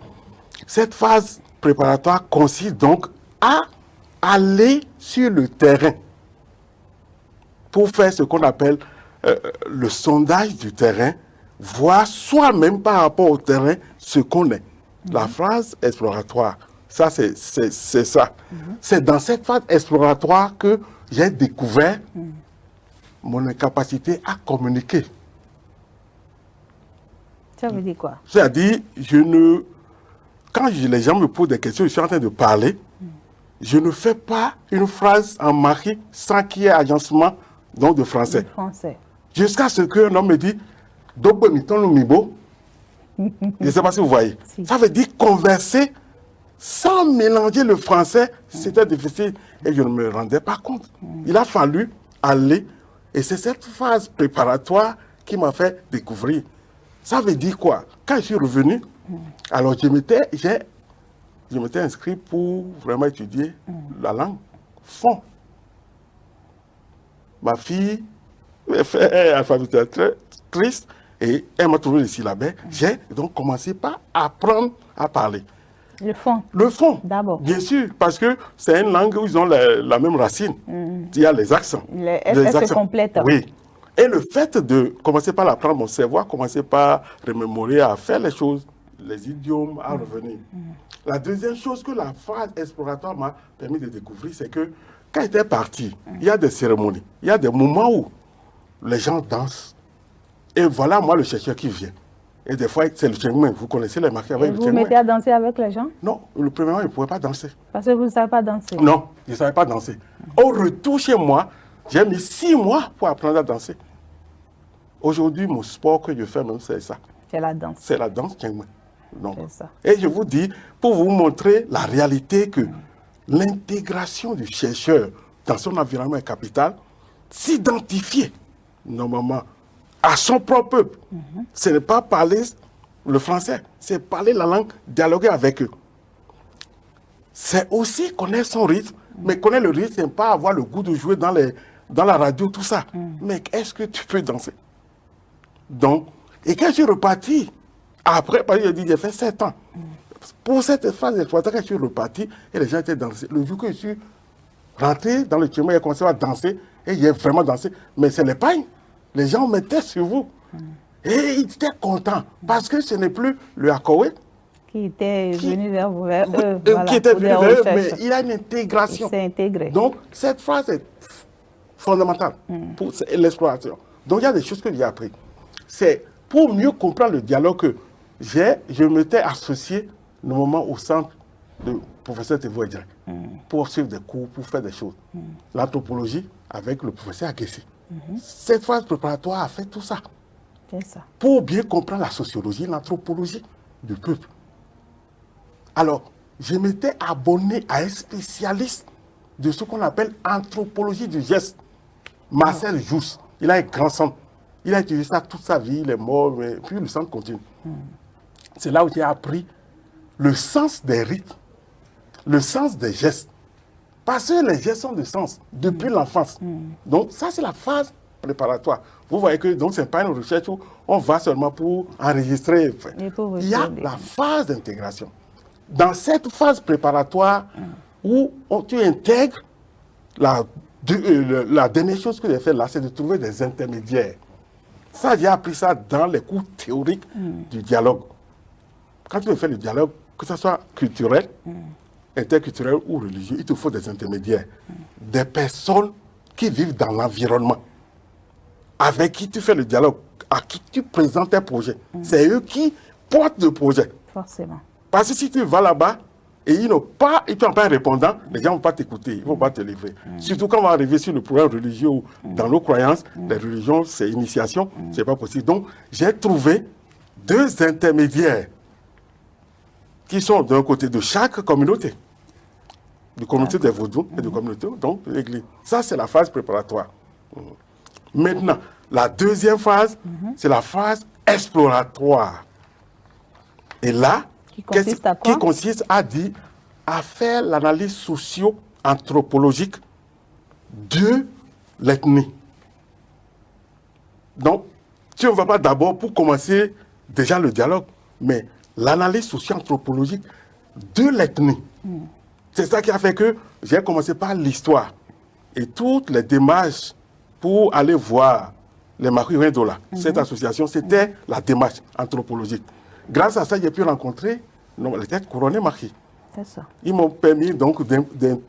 cette phase préparatoire consiste donc à aller sur le terrain pour faire ce qu'on appelle le sondage du terrain, voir soi-même par rapport au terrain ce qu'on est. La phase exploratoire, ça c'est ça. C'est dans cette phase exploratoire que j'ai découvert mon incapacité à communiquer. Ça veut dire quoi? C'est-à-dire, quand les gens me posent des questions, je suis en train de parler, je ne fais pas une phrase en marqué sans qu'il y ait agencement donc de français. Jusqu'à ce qu'un homme me dit je ne sais pas si vous voyez. Si. Ça veut dire converser sans mélanger le français, c'était difficile et je ne me rendais pas compte. Il a fallu aller, et c'est cette phase préparatoire qui m'a fait découvrir. Ça veut dire quoi? Quand je suis revenu, alors je m'étais inscrit pour vraiment étudier la langue fond. Ma fille est alphabétisatrice et elle m'a trouvé le syllabais. J'ai donc commencé par apprendre à parler. Le fond. Le fond. D'abord. Bien sûr, parce que c'est une langue où ils ont la même racine. Il y a les accents. Elle se complète. Oui. Et le fait de commencer par l'apprendre, mon cerveau a commencé par remémorer, à faire les choses, les idiomes, à revenir. La deuxième chose que la phase exploratoire m'a permis de découvrir, c'est que quand j'étais parti, il y a des cérémonies, il y a des moments où les gens dansent. Et voilà, moi, le chercheur qui vient. Et des fois, c'est le Tchengmen. Vous connaissez les marqués avec le Tchengmen. Vous mettez à danser avec les gens? Non, le premier moment, il ne pouvait pas danser. Parce que vous ne savez pas danser? Non, je ne savais pas danser. Au retour chez moi, j'ai mis 6 mois pour apprendre à danser. Aujourd'hui, mon sport que je fais même, c'est ça. C'est la danse. C'est la danse Tchengmen. C'est ça. Et je vous dis, pour vous montrer la réalité que l'intégration du chercheur dans son environnement capital, s'identifier normalement à son propre peuple, ce n'est pas parler le français, c'est parler la langue, dialoguer avec eux. C'est aussi connaître son rythme Mais connaître le rythme, c'est pas avoir le goût de jouer dans la radio, tout ça. Mais est-ce que tu peux danser? Donc, et quand je suis reparti, après, parce que j'ai fait 7 ans. Pour cette phase d'exploitation, quand je suis reparti, et les gens étaient dansés. Le jour que je suis rentré dans le chemin, j'ai commencé à danser, et j'ai vraiment dansé. Mais c'est l'épargne. Les gens mettaient sur vous. Et ils étaient contents, parce que ce n'est plus le Akowé qui était venu vers eux. Qui était venu vers eux, mais il a une intégration. Il s'est intégré. Donc, cette phrase est fondamentale pour l'exploration. Donc, il y a des choses que j'ai apprises. C'est pour mieux comprendre le dialogue que je m'étais associé normalement au centre de professeur Thévo Edjang pour suivre des cours, pour faire des choses. L'anthropologie avec le professeur Aguessi. Cette phase préparatoire a fait tout ça. C'est ça. Pour bien comprendre la sociologie, l'anthropologie du peuple. Alors, je m'étais abonné à un spécialiste de ce qu'on appelle anthropologie du geste, Marcel Jousse. Il a un grand centre. Il a utilisé ça toute sa vie, il est mort, mais puis le centre continue. C'est là où j'ai appris le sens des rythmes, le sens des gestes. Parce que les gestes ont de sens depuis l'enfance. Donc, ça, c'est la phase préparatoire. Vous voyez que donc ce n'est pas une recherche où on va seulement pour enregistrer. Il y a la phase d'intégration. Dans cette phase préparatoire où tu intègres, la dernière chose que j'ai fait là, c'est de trouver des intermédiaires. Ça, j'ai appris ça dans les cours théoriques du dialogue. Quand tu veux faire le dialogue, que ce soit culturel, interculturel ou religieux, il te faut des intermédiaires. Des personnes qui vivent dans l'environnement, avec qui tu fais le dialogue, à qui tu présentes tes projets. C'est eux qui portent le projet. Forcément. Parce que si tu vas là-bas et ils n'ont pas un répondant, les gens ne vont pas t'écouter, ils ne vont pas te livrer. Surtout quand on va arriver sur le programme religieux ou dans nos croyances, les religions, c'est initiation, c'est pas possible. Donc, j'ai trouvé 2 intermédiaires qui sont d'un côté de chaque communauté. De communauté des Vaudous et de communauté, donc de l'Église. Ça, c'est la phase préparatoire. Maintenant, la deuxième phase, c'est la phase exploratoire. Et là, qui consiste à quoi? Qui consiste à faire l'analyse socio-anthropologique de l'ethnie. Donc, tu ne vas pas d'abord pour commencer déjà le dialogue, mais l'analyse socio-anthropologique de l'ethnie. C'est ça qui a fait que j'ai commencé par l'histoire. Et toutes les démarches pour aller voir les Marie-Wendola, cette association, c'était la démarche anthropologique. Grâce à ça, j'ai pu rencontrer les têtes couronnées marquées. C'est ça. Ils m'ont permis donc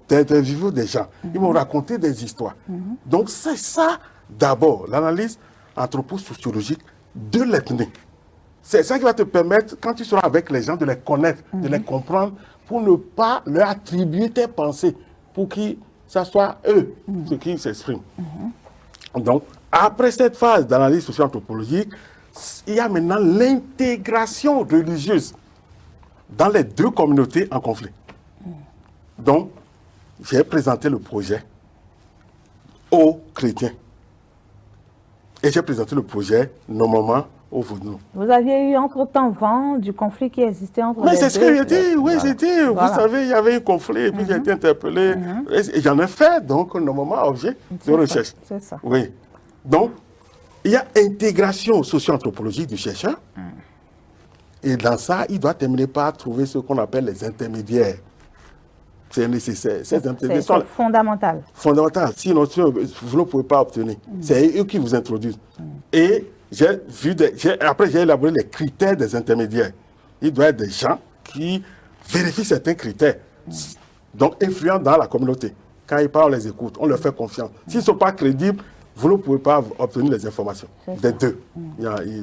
d'interviewer des gens. Ils m'ont raconté des histoires. Donc c'est ça d'abord, l'analyse anthropo-sociologique de l'ethnie. C'est ça qui va te permettre, quand tu seras avec les gens, de les connaître, de les comprendre, pour ne pas leur attribuer tes pensées, pour que ça soit eux, ceux qui s'expriment. Donc, après cette phase d'analyse socio-anthropologique, il y a maintenant l'intégration religieuse dans les 2 communautés en conflit. Donc, j'ai présenté le projet aux chrétiens. Et j'ai présenté le projet, normalement, aux Vaudous. Vous aviez eu entre-temps vent du conflit qui existait entre les deux. Mais c'est ce que j'ai dit, oui, j'ai dit. Vous savez, il y avait un conflit, et puis j'ai été interpellé. Et j'en ai fait, donc, normalement, objet de recherche. C'est ça. Oui. Donc, il y a intégration socio-anthropologique du chercheur. Et dans ça, il doit terminer par trouver ce qu'on appelle les intermédiaires. C'est nécessaire. C'est fondamental. Fondamental. Sinon, vous ne pouvez pas obtenir. C'est eux qui vous introduisent. Et après, j'ai élaboré les critères des intermédiaires. Il doit y avoir des gens qui vérifient certains critères. Donc, influents dans la communauté. Quand ils parlent, on les écoute, on leur fait confiance. S'ils ne sont pas crédibles, vous ne pouvez pas obtenir les informations des 2.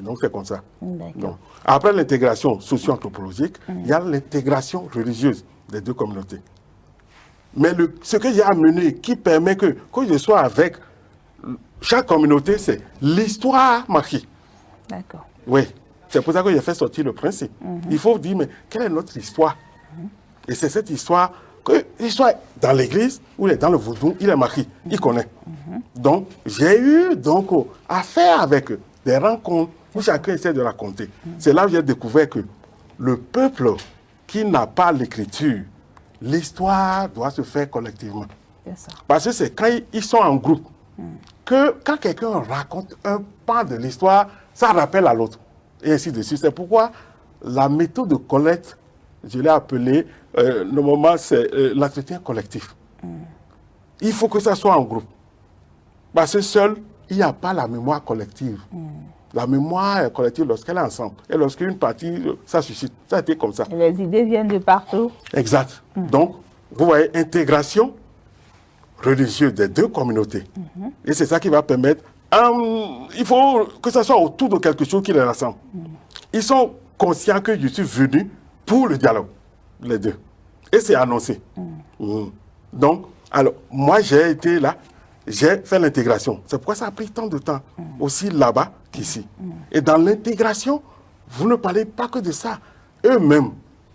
Donc, c'est comme ça. Donc, après l'intégration socio-anthropologique, il y a l'intégration religieuse des 2 communautés. Mais ce que j'ai amené, qui permet que je sois avec chaque communauté, c'est l'histoire marquée. D'accord. Oui, c'est pour ça que j'ai fait sortir le principe. Il faut dire, mais quelle est notre histoire? Et c'est cette histoire qu'il soit dans l'église ou dans le vaudou, il est marqué, il connaît. Donc, j'ai eu affaire avec eux, des rencontres où chacun essaie de raconter. C'est là où j'ai découvert que le peuple qui n'a pas l'écriture l'histoire doit se faire collectivement. C'est ça. Parce que c'est quand ils sont en groupe que quand quelqu'un raconte un pan de l'histoire, ça rappelle à l'autre. Et ainsi de suite. C'est pourquoi la méthode de collecte, je l'ai appelée, normalement, c'est l'entretien collectif. Il faut que ça soit en groupe. Parce que seul, il n'y a pas la mémoire collective. La mémoire collective, lorsqu'elle est ensemble, et lorsqu'une partie, ça suscite. Ça a été comme ça. Les idées viennent de partout. Exact. Donc, vous voyez, intégration religieuse des deux communautés. Et c'est ça qui va permettre, il faut que ça soit autour de quelque chose qui les rassemble. Ils sont conscients que je suis venu pour le dialogue, les deux. Et c'est annoncé. Donc, alors, moi, j'ai été là, j'ai fait l'intégration. C'est pourquoi ça a pris tant de temps, aussi là-bas qu'ici. Et dans l'intégration, vous ne parlez pas que de ça. Eux-mêmes,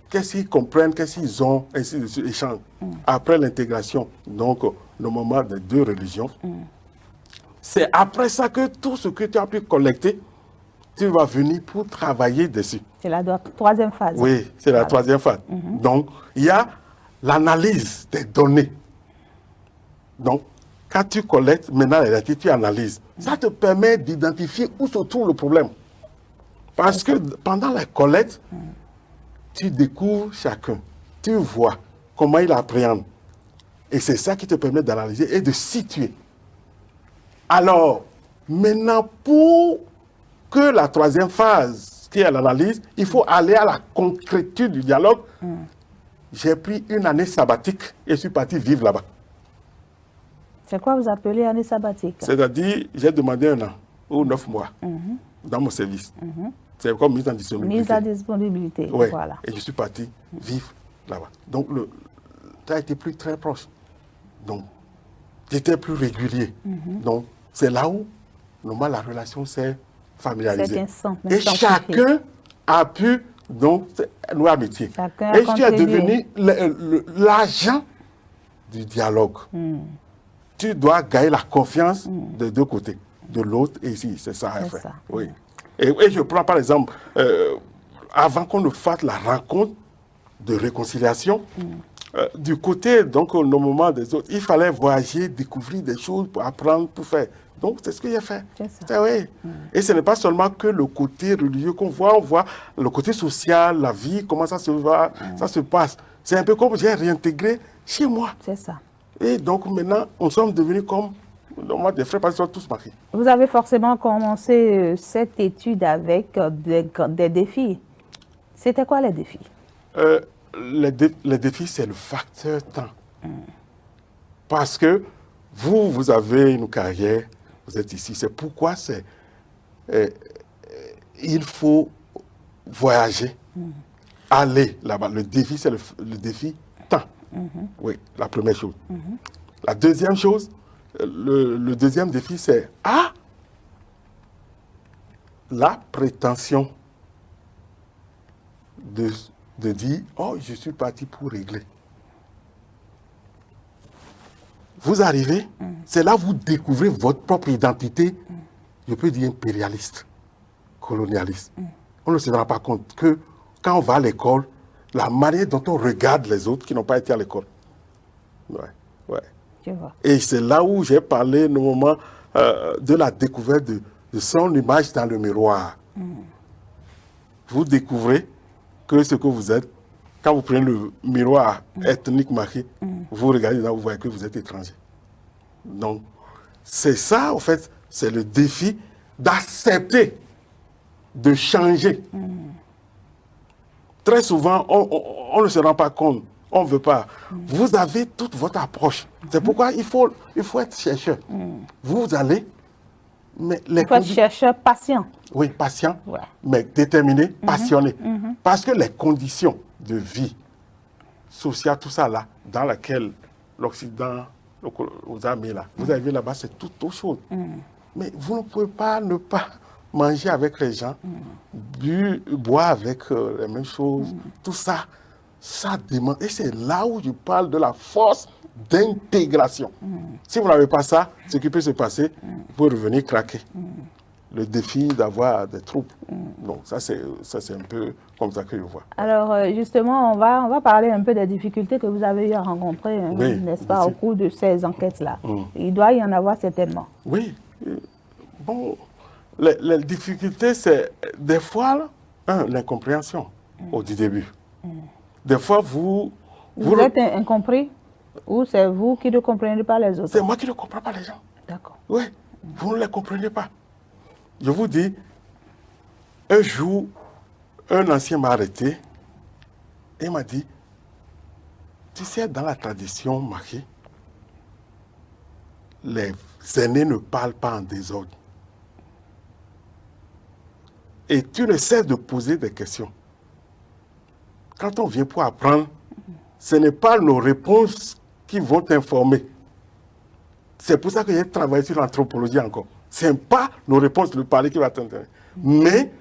qu'est-ce qu'ils comprennent, qu'est-ce qu'ils ont, ainsi de suite, échange. Après l'intégration, donc, le moment des deux religions, c'est après ça que tout ce que tu as pu collecter, tu vas venir pour travailler dessus. C'est la troisième phase. Oui, c'est la troisième phase. Donc, il y a l'analyse des données. Donc, quand tu collectes, maintenant, les données, tu analyses. Ça te permet d'identifier où se trouve le problème. Parce que pendant la collecte, tu découvres chacun. Tu vois comment il appréhende. Et c'est ça qui te permet d'analyser et de situer. Alors, maintenant, pour que la troisième phase, qui est l'analyse, il faut aller à la concrétude du dialogue. J'ai pris une année sabbatique et je suis parti vivre là-bas. C'est quoi vous appelez année sabbatique? C'est-à-dire, j'ai demandé 1 an ou 9 mois dans mon service. C'est comme mise en disponibilité. Mise en disponibilité, Ouais. voilà. Et je suis parti vivre là-bas. Donc, ça a été plus très proche. Donc, j'étais plus régulier. Donc, c'est là où, normalement, la relation s'est familiarisée. Et chacun a pu, donc, nous amitié. Et tu es devenu l'agent du dialogue. Tu dois gagner la confiance des deux côtés, de l'autre et ici. C'est ça, en fait. Oui. Et je prends par exemple, avant qu'on ne fasse la rencontre de réconciliation, du côté, donc, au moment des autres, il fallait voyager, découvrir des choses, pour apprendre, pour faire. Donc, c'est ce que j'ai fait. Oui. Et ce n'est pas seulement que le côté religieux qu'on voit, on voit le côté social, la vie, comment ça se va, ça se passe. C'est un peu comme j'ai réintégré chez moi. C'est ça. Et donc, maintenant, on sommes devenus comme des frères, parce qu'ils sont tous mariés. Vous avez forcément commencé cette étude avec des défis. C'était quoi les défis? Les défis, c'est le facteur temps. Parce que vous avez une carrière, vous êtes ici. C'est pourquoi il faut voyager, aller là-bas. Le défi, c'est le défi temps. Oui, la première chose. La deuxième chose, le deuxième défi, c'est la prétention de dire, oh, je suis parti pour régler. Vous arrivez, c'est là que vous découvrez votre propre identité, je peux dire impérialiste, colonialiste. On ne se rend pas compte que quand on va à l'école, la manière dont on regarde les autres qui n'ont pas été à l'école. Ouais. Et c'est là où j'ai parlé normalement de la découverte de son image dans le miroir. Vous découvrez que ce que vous êtes, quand vous prenez le miroir ethnique marqué, vous regardez là, vous voyez que vous êtes étranger. Donc, c'est ça, en fait, c'est le défi d'accepter, de changer. Très souvent, on ne se rend pas compte, on ne veut pas. Vous avez toute votre approche. C'est pourquoi il faut être chercheur. Vous allez... Il faut être chercheur patient. Oui, patient, mais déterminé, passionné. Parce que les conditions de vie sociale, tout ça là, dans laquelle l'Occident vous a mis là, vous avez vu là-bas, c'est tout autre chose. Mais vous ne pouvez pas ne pas manger avec les gens, boire avec les mêmes choses, tout ça, ça demande. Et c'est là où je parle de la force d'intégration. Si vous n'avez pas ça, ce qui peut se passer, vous pouvez revenir craquer. le défi d'avoir des troupes. Donc ça c'est un peu comme ça que je vois. Alors justement, on va parler un peu des difficultés que vous avez eu à rencontrer, Oui, n'est-ce pas, au cours de ces enquêtes-là. Mm. Il doit y en avoir certainement. Oui. Bon, les difficultés, c'est des fois, l'incompréhension au début. Des fois, vous êtes incompris ou c'est vous qui ne comprenez pas les autres? C'est moi qui ne comprends pas les gens. D'accord. Oui, vous ne les comprenez pas. Je vous dis, un jour, un ancien m'a arrêté et m'a dit, tu sais, dans la tradition maquée, les aînés ne parlent pas en désordre. Et tu ne cesses de poser des questions. Quand on vient pour apprendre, ce n'est pas nos réponses qui vont t'informer. C'est pour ça que j'ai travaillé sur l'anthropologie encore. Ce n'est pas nos réponses, le parler qui va t'intéresser. Mais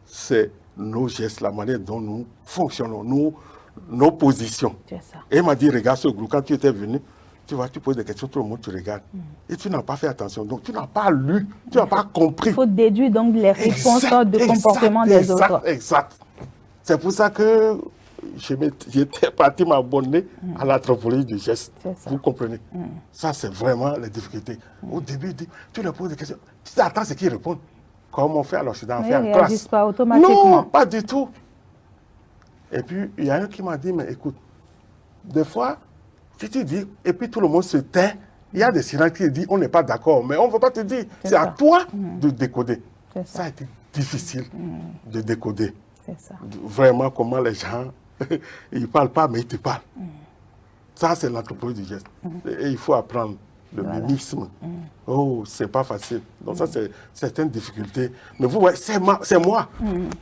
c'est nos gestes, la manière dont nous fonctionnons, nos positions. C'est ça. Et il m'a dit, regarde ce groupe, quand tu étais venu, tu vois, tu poses des questions, tout le monde te regarde. Et tu n'as pas fait attention. Donc tu n'as pas lu, tu n'as pas compris. Il faut déduire donc les réponses de comportement des autres. Exact. C'est pour ça que j'étais parti m'abonner à l'anthropologie du geste. Vous comprenez? Ça, c'est vraiment les difficultés. Au début, tu leur poses des questions. Tu t'attends à ce qu'ils répondent. Comme on fait à l'Occident, on fait en classe. Ils ne réagissent pas automatiquement. Non, pas du tout. Et puis, il y a un qui m'a dit, mais écoute, des fois, si tu dis, et puis tout le monde se tait, il y a des silences qui disent, on n'est pas d'accord, mais on ne veut pas te dire. C'est à toi de décoder. Ça a été difficile de décoder. C'est ça. Vraiment, comment les gens, ils ne parlent pas, mais ils te parlent. Ça, c'est l'anthropologie du geste. Et il faut apprendre le mimisme. Oh, c'est pas facile. Donc ça, c'est certaines difficultés. Mais vous voyez, c'est moi.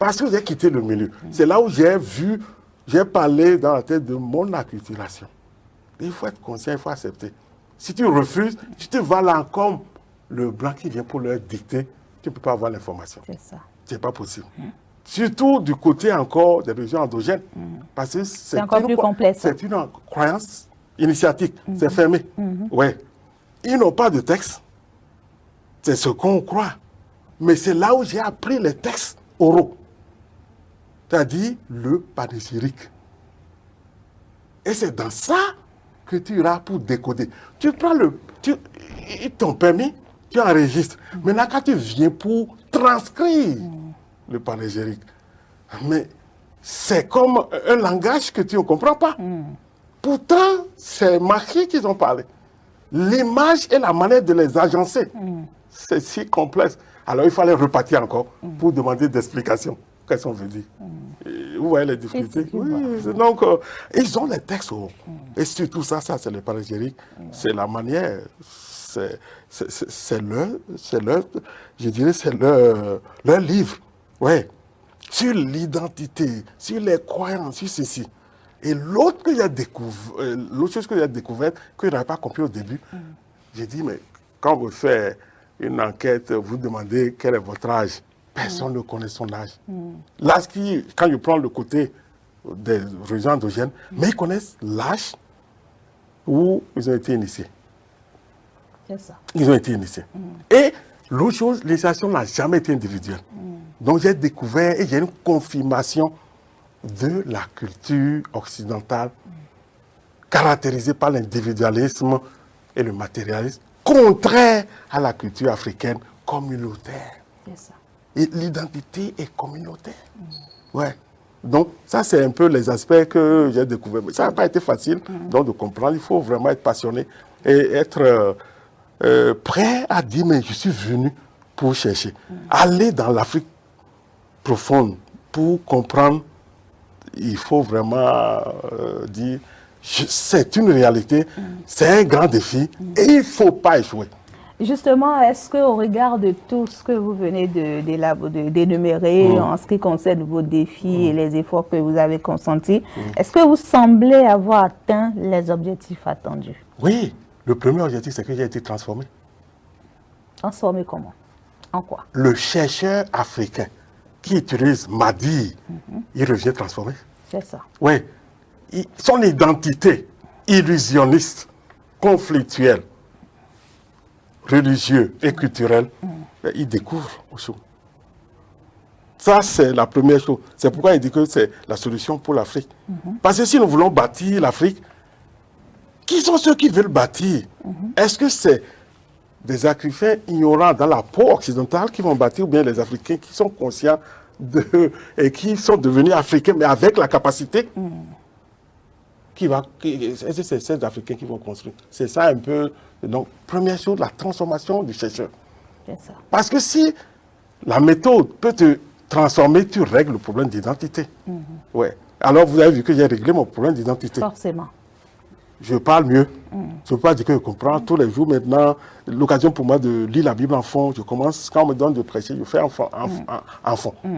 Parce que j'ai quitté le milieu. C'est là où j'ai parlé dans la tête de mon acculturation. Il faut être conscient, il faut accepter. Si tu refuses, tu te vas là comme le blanc qui vient pour leur dicter, tu ne peux pas avoir l'information. C'est ça. C'est pas possible. Surtout du côté encore des religions endogènes. Parce que c'est encore plus complexe. C'est une croyance initiatique. C'est fermé. Ouais. Ils n'ont pas de texte. C'est ce qu'on croit. Mais c'est là où j'ai appris les textes oraux. C'est-à-dire le panégyrique. Et c'est dans ça que tu iras pour décoder. Tu prends ils t'ont permis, tu enregistres. Maintenant, quand tu viens pour transcrire le panégyrique, mais c'est comme un langage que tu ne comprends pas. Pourtant, c'est marqué qu'ils ont parlé. L'image et la manière de les agencer, c'est si complexe. Alors, il fallait repartir encore pour demander des explications. Qu'est-ce qu'on veut dire? Vous voyez les difficultés? Oui, donc, ils ont les textes. Et surtout ça, c'est le panégyrique. C'est la manière, c'est leur, je dirais, c'est leur livre. Ouais. Sur l'identité, sur les croyances, sur ceci. Et l'autre chose que j'ai découverte, que je n'avais pas compris au début, j'ai dit, mais quand vous faites une enquête, vous demandez quel est votre âge. Personne ne connaît son âge. L'âge quand je prends le côté des religions endogènes, mais ils connaissent l'âge où ils ont été initiés. C'est ça. Ils ont été initiés. Et l'autre chose, l'initiation n'a jamais été individuelle. Donc j'ai découvert et j'ai une confirmation de la culture occidentale caractérisée par l'individualisme et le matérialisme, contraire à la culture africaine communautaire. C'est ça. Et l'identité est communautaire. Ouais. Donc, ça, c'est un peu les aspects que j'ai découverts. Mais ça n'a pas été facile donc, de comprendre. Il faut vraiment être passionné et être prêt à dire, mais je suis venu pour chercher. Aller dans l'Afrique profonde pour comprendre, il faut vraiment dire, c'est une réalité, c'est un grand défi et il ne faut pas échouer. Justement, est-ce qu'au regard de tout ce que vous venez d'énumérer en ce qui concerne vos défis et les efforts que vous avez consentis, est-ce que vous semblez avoir atteint les objectifs attendus? Oui, le premier objectif, c'est que j'ai été transformé. Transformé comment? En quoi? Le chercheur africain qui utilise Madi, il revient transformé. C'est ça. Oui. Son identité illusionniste, conflictuelle, religieux et culturel il découvre Osho. Ça, c'est la première chose. C'est pourquoi il dit que c'est la solution pour l'Afrique. Parce que si nous voulons bâtir l'Afrique, qui sont ceux qui veulent bâtir? Est-ce que c'est des Africains ignorants dans la peau occidentale qui vont bâtir, ou bien les Africains qui sont conscients et qui sont devenus Africains, mais avec la capacité est-ce que c'est ces Africains qui vont construire? C'est ça un peu. Donc, première chose, la transformation du chercheur. C'est ça. Parce que si la méthode peut te transformer, tu règles le problème d'identité. Ouais. Alors, vous avez vu que j'ai réglé mon problème d'identité. Forcément. Je parle mieux. Je ne peux pas dire que je comprends tous les jours maintenant. L'occasion pour moi de lire la Bible en fond. Je commence, quand on me donne de prêcher, je fais en fond.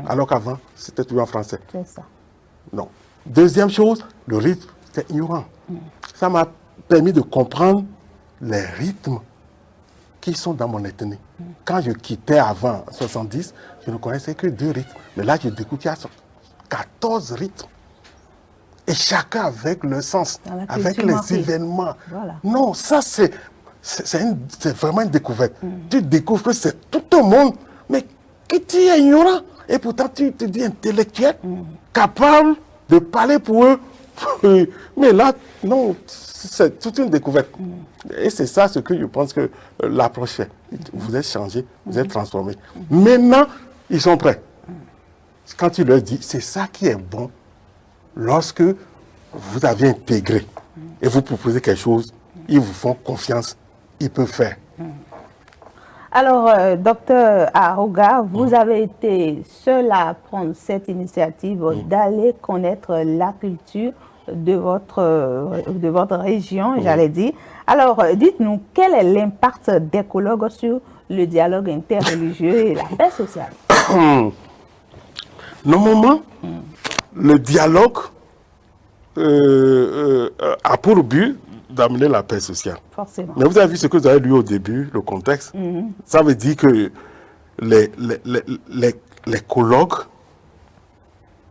Alors qu'avant, c'était toujours en français. C'est ça. Non. Deuxième chose, le rythme, c'est ignorant. Ça m'a permis de comprendre les rythmes qui sont dans mon ethnie. Quand je quittais avant 70, je ne connaissais que 2 rythmes. Mais là, je découvre qu'il y a 14 rythmes. Et chacun avec le sens, avec les événements. Voilà. Non, ça c'est vraiment une découverte. Tu découvres que c'est tout le monde, mais que tu es ignorant. Et pourtant tu te dis intellectuel, capable de parler pour eux. Mais là, non, c'est toute une découverte. Et c'est ça ce que je pense que l'approche fait. Vous êtes changé, vous êtes transformé. Maintenant, ils sont prêts. Quand tu leur dis, c'est ça qui est bon. Lorsque vous avez intégré et vous proposez quelque chose, ils vous font confiance, ils peuvent faire. Alors, docteur Aroga, vous avez été seul à prendre cette initiative d'aller connaître la culture de votre région, j'allais dire. Alors, dites-nous, quel est l'impact d'écologue sur le dialogue interreligieux et la paix sociale? Normalement, le dialogue a pour but d'amener la paix sociale. Forcément. Mais vous avez vu ce que vous avez lu au début, le contexte. Ça veut dire que les colloques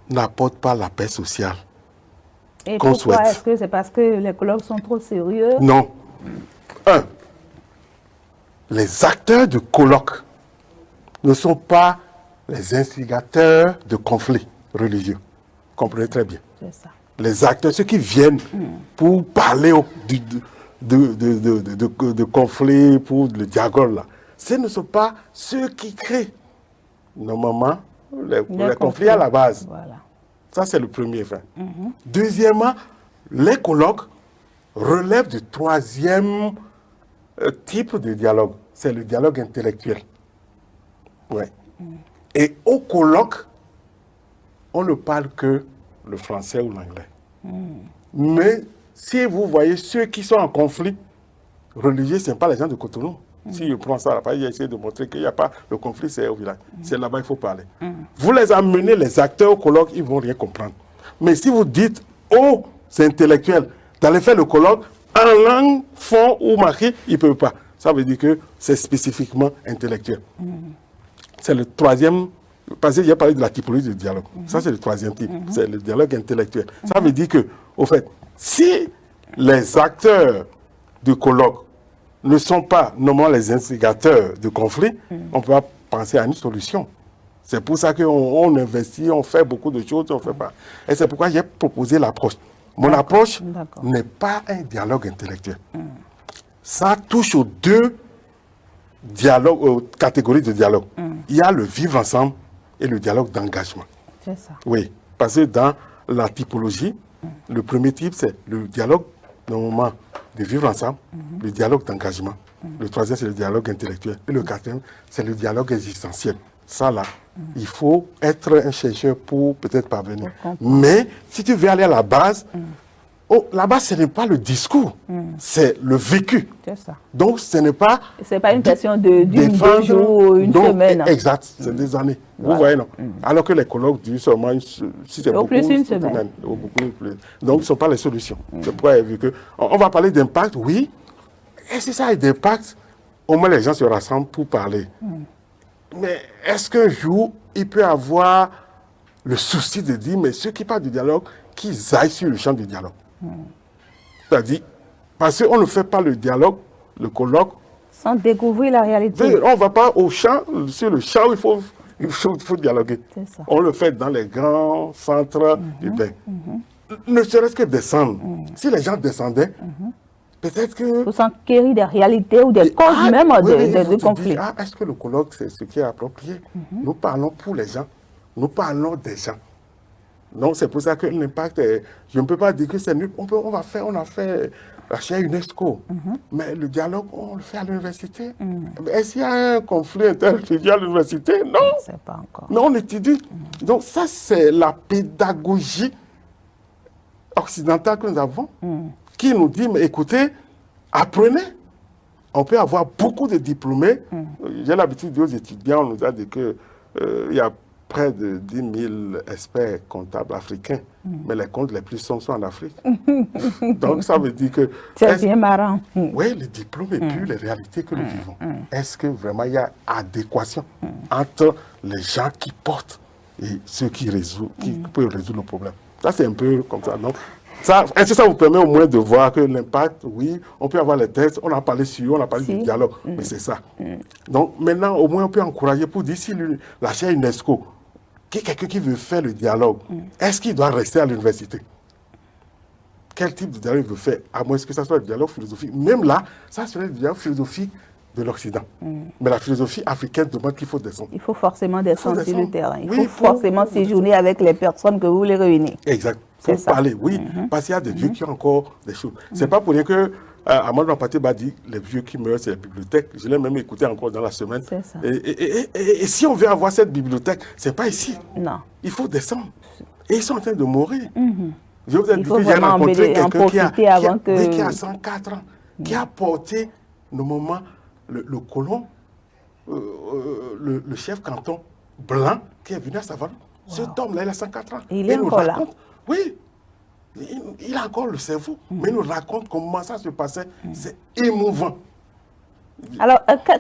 n'apportent pas la paix sociale. Et qu'on pourquoi? souhaite. Est-ce que c'est parce que les colloques sont trop sérieux? Non. Les acteurs de colloques ne sont pas les instigateurs de conflits religieux. Comprenez très bien. C'est ça. Les acteurs, ceux qui viennent pour parler de conflits, pour le dialogue, là, ce ne sont pas ceux qui créent, normalement, les conflits à la base. Voilà. Ça, c'est le premier fait. Deuxièmement, les colloques relèvent du troisième type de dialogue. C'est le dialogue intellectuel. Ouais. Et au colloque, on ne parle que le français ou l'anglais. Mais si vous voyez ceux qui sont en conflit religieux, ce ne sont pas les gens de Cotonou. Si je prends ça là-bas, j'ai essayé de montrer qu'il n'y a pas le conflit, c'est au village. C'est là-bas qu'il faut parler. Vous les amenez, les acteurs au colloque, ils ne vont rien comprendre. Mais si vous dites, oh, c'est intellectuel, d'aller faire le colloque en langue, fond ou marqué, ils ne peuvent pas. Ça veut dire que c'est spécifiquement intellectuel. C'est le troisième, parce que j'ai parlé de la typologie du dialogue. Ça, c'est le troisième type. C'est le dialogue intellectuel. Ça veut dire que, au fait, si les acteurs du colloque ne sont pas normalement les instigateurs de conflit, on peut pas penser à une solution. C'est pour ça qu'on investit, on fait beaucoup de choses, on ne fait pas. Et c'est pourquoi j'ai proposé l'approche. Mon approche n'est pas un dialogue intellectuel. Ça touche aux 2 dialogues, aux catégories de dialogue. Il y a le vivre ensemble et le dialogue d'engagement. C'est ça. Oui, parce que dans la typologie, le premier type, c'est le dialogue, normalement, de vivre ensemble, le dialogue d'engagement. Le troisième, c'est le dialogue intellectuel. Et le quatrième, c'est le dialogue existentiel. Ça, là, il faut être un chercheur pour peut-être parvenir. Mais si tu veux aller à la base, la base, ce n'est pas le discours, c'est le vécu. C'est ça. Donc, ce n'est pas... C'est pas une question de 2 jours, une semaine. Exact, c'est des années. Vous voyez, non? Alors que les colloques durent seulement, si c'est beaucoup, plus une semaine. Beaucoup plus. Donc, ce ne sont pas les solutions. C'est pourquoi il a vu que... On va parler d'impact, oui. Et si ça a d'impact, au moins les gens se rassemblent pour parler. Mais est-ce qu'un jour, il peut avoir le souci de dire, mais ceux qui parlent du dialogue, qu'ils aillent sur le champ du dialogue? C'est-à-dire, parce qu'on ne fait pas le dialogue, le colloque, Sans découvrir la réalité. On ne va pas au champ, sur le champ, il faut dialoguer. Ça. On le fait dans les grands centres urbains. Ne serait-ce que descendre. Si les gens descendaient, peut-être que... Pour s'enquérir des réalités ou des causes même de conflits. Est-ce que le colloque, c'est ce qui est approprié? Nous parlons pour les gens. Nous parlons des gens. Donc, c'est pour ça que l'impact, je ne peux pas dire que c'est nul. On a fait la chaire UNESCO. Mais le dialogue, on le fait à l'université. Est-ce qu'il y a un conflit interreligieux à l'université? Non. C'est pas encore. Mais on étudie. Donc, ça, c'est la pédagogie occidentale que nous avons, qui nous dit, mais écoutez, apprenez. On peut avoir beaucoup de diplômés. J'ai l'habitude de dire aux étudiants, on nous a dit qu'il y a près de 10 000 experts comptables africains, mais les comptes les plus sombres sont en Afrique. Donc, ça veut dire que... C'est bien marrant. Oui, les diplômes et puis les réalités que nous vivons. Est-ce que vraiment il y a adéquation entre les gens qui portent et ceux qui peuvent résoudre le problème? Ça, c'est un peu comme ça, non? Est-ce que ça vous permet au moins de voir que l'impact, oui, on peut avoir les tests, on a parlé on a parlé du dialogue, mais c'est ça. Donc maintenant, au moins, on peut encourager pour dire si la chaire UNESCO, quelqu'un qui veut faire le dialogue, est-ce qu'il doit rester à l'université? Quel type de dialogue il veut faire? À moins que ça soit le dialogue philosophique. Même là, ça serait le dialogue philosophique de l'Occident. Mais la philosophie africaine demande qu'il faut descendre. Il faut forcément descendre sur le terrain. Il Oui, faut forcément séjourner avec les personnes que vous voulez réunir. Exact. Il faut parler, oui. Parce qu'il y a des vieux qui ont encore des choses. C'est pas pour rien que Amadou Ampaté dit les vieux qui meurent, c'est les bibliothèques. Je l'ai même écouté encore dans la semaine. C'est ça. Et si on veut avoir cette bibliothèque, c'est pas ici. Non. Il faut descendre. Et ils sont en train de mourir. Je vous ai dit que j'ai vraiment rencontré quelqu'un qui a 104 ans, qui a porté normalement le colon, le chef canton blanc qui est venu à Savalou. Cet homme-là, il a 104 ans. Et il est encore là. Oui, il a encore le cerveau, mais il nous raconte comment ça se passait. C'est émouvant. Alors,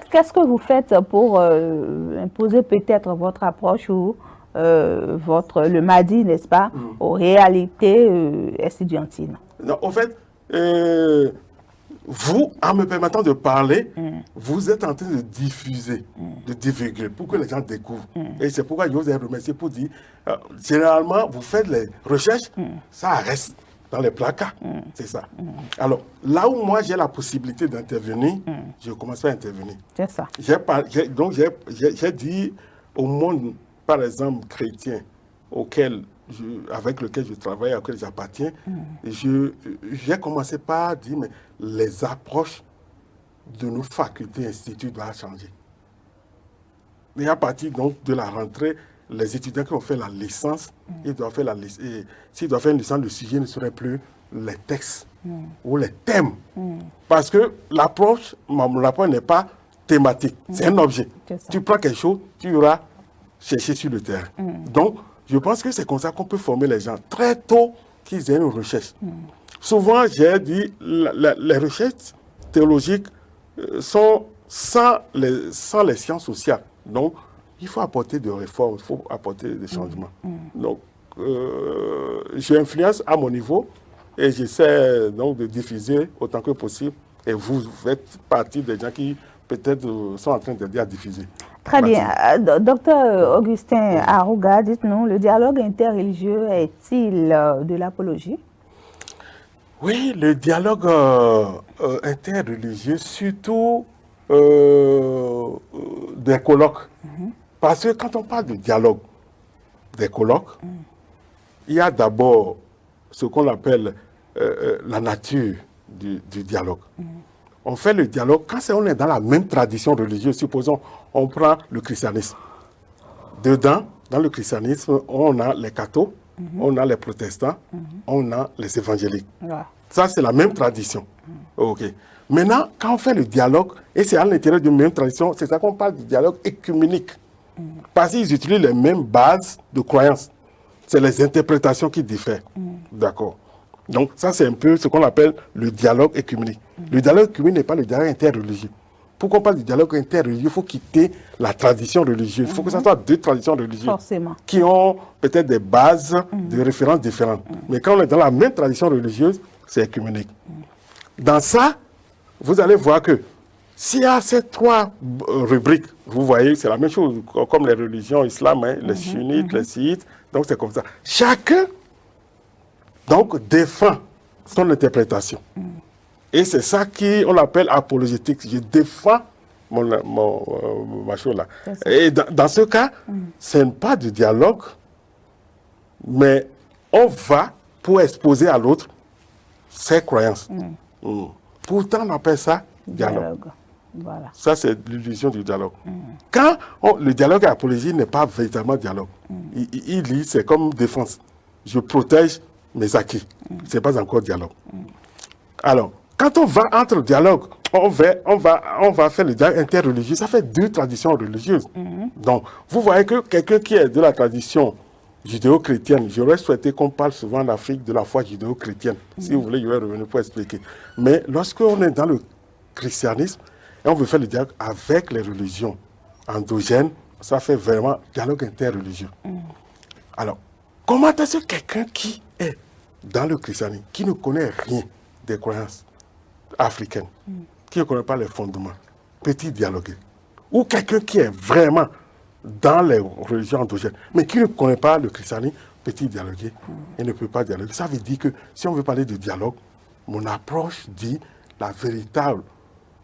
qu'est-ce que vous faites pour imposer peut-être votre approche ou le MADI, n'est-ce pas, aux réalités estudiantines? Non, en fait, vous, en me permettant de parler, vous êtes en train de diffuser, de divulguer pour que les gens découvrent. Et c'est pourquoi je vous ai remercié pour dire, généralement, vous faites les recherches, ça reste dans les placards. C'est ça. Alors, là où moi j'ai la possibilité d'intervenir, je commence à intervenir. C'est ça. Donc, j'ai dit au monde, par exemple, chrétien, avec lequel je travaille, auquel j'appartiens, j'ai commencé par dire, mais les approches de nos facultés instituts doivent changer. Et à partir donc de la rentrée, les étudiants qui ont fait la licence, ils doivent faire s'ils doivent faire une licence, le sujet ne serait plus les textes ou les thèmes. Parce que l'approche n'est pas thématique, c'est un objet. Tu prends quelque chose, tu iras chercher sur le terrain. Donc, je pense que c'est comme ça qu'on peut former les gens très tôt qu'ils aient une recherche. Souvent, j'ai dit, les recherches théologiques sont sans les sciences sociales. Donc, il faut apporter des réformes, il faut apporter des changements. Donc, j'influence à mon niveau et j'essaie donc de diffuser autant que possible. Et vous faites partie des gens qui peut-être sont en train d'aider à diffuser. Très bien. Docteur Augustin Arouga, dites-nous, le dialogue interreligieux est-il de l'apologie? Oui, le dialogue interreligieux, surtout des colloques. Parce que quand on parle de dialogue, des colloques, il y a d'abord ce qu'on appelle la nature du dialogue. On fait le dialogue quand on est dans la même tradition religieuse. Supposons, on prend le christianisme. Dedans, dans le christianisme, on a les cathos, on a les protestants, on a les évangéliques. Ça, c'est la même tradition. OK. Maintenant, quand on fait le dialogue, et c'est à l'intérieur d'une même tradition, c'est ça qu'on parle du dialogue écuménique. Parce qu'ils utilisent les mêmes bases de croyances. C'est les interprétations qui diffèrent. D'accord. Donc, ça, c'est un peu ce qu'on appelle le dialogue écuménique. Le dialogue écuménique n'est pas le dialogue interreligieux. Pour qu'on parle du dialogue interreligieux, il faut quitter la tradition religieuse. Il faut que ce soit deux traditions religieuses. Forcément. Qui ont peut-être des bases de référence différentes. Mais quand on est dans la même tradition religieuse, c'est écuménique. Dans ça, vous allez voir que S'il y a ces trois rubriques, vous voyez, c'est la même chose, comme les religions islam, hein, les sunnites, les chiites, donc c'est comme ça. Chacun, donc, défend son interprétation. Et c'est ça qu'on appelle apologétique. Je défends ma chose là. Et dans ce cas, ce n'est pas du dialogue, mais on va pour exposer à l'autre ses croyances. Pourtant, on appelle ça dialogue. Voilà. Ça, c'est l'illusion du dialogue. Quand le dialogue à apologie n'est pas véritablement dialogue, il dit, c'est comme défense. Je protège mes acquis. Ce n'est pas encore dialogue. Alors, quand on va entre dialogue, on va faire le dialogue interreligieux. Ça fait deux traditions religieuses. Donc, vous voyez que quelqu'un qui est de la tradition judéo-chrétienne, j'aurais souhaité qu'on parle souvent en Afrique de la foi judéo-chrétienne. Si vous voulez, je vais revenir pour expliquer. Mais lorsqu'on est dans le christianisme, et on veut faire le dialogue avec les religions endogènes, ça fait vraiment dialogue interreligieux. Alors, comment est-ce que quelqu'un qui est dans le christianisme, qui ne connaît rien des croyances africaines, qui ne connaît pas les fondements, peut-il dialoguer? Ou quelqu'un qui est vraiment dans les religions endogènes, mais qui ne connaît pas le christianisme, peut-il dialoguer? Il ne peut pas dialoguer. Ça veut dire que si on veut parler de dialogue, mon approche dit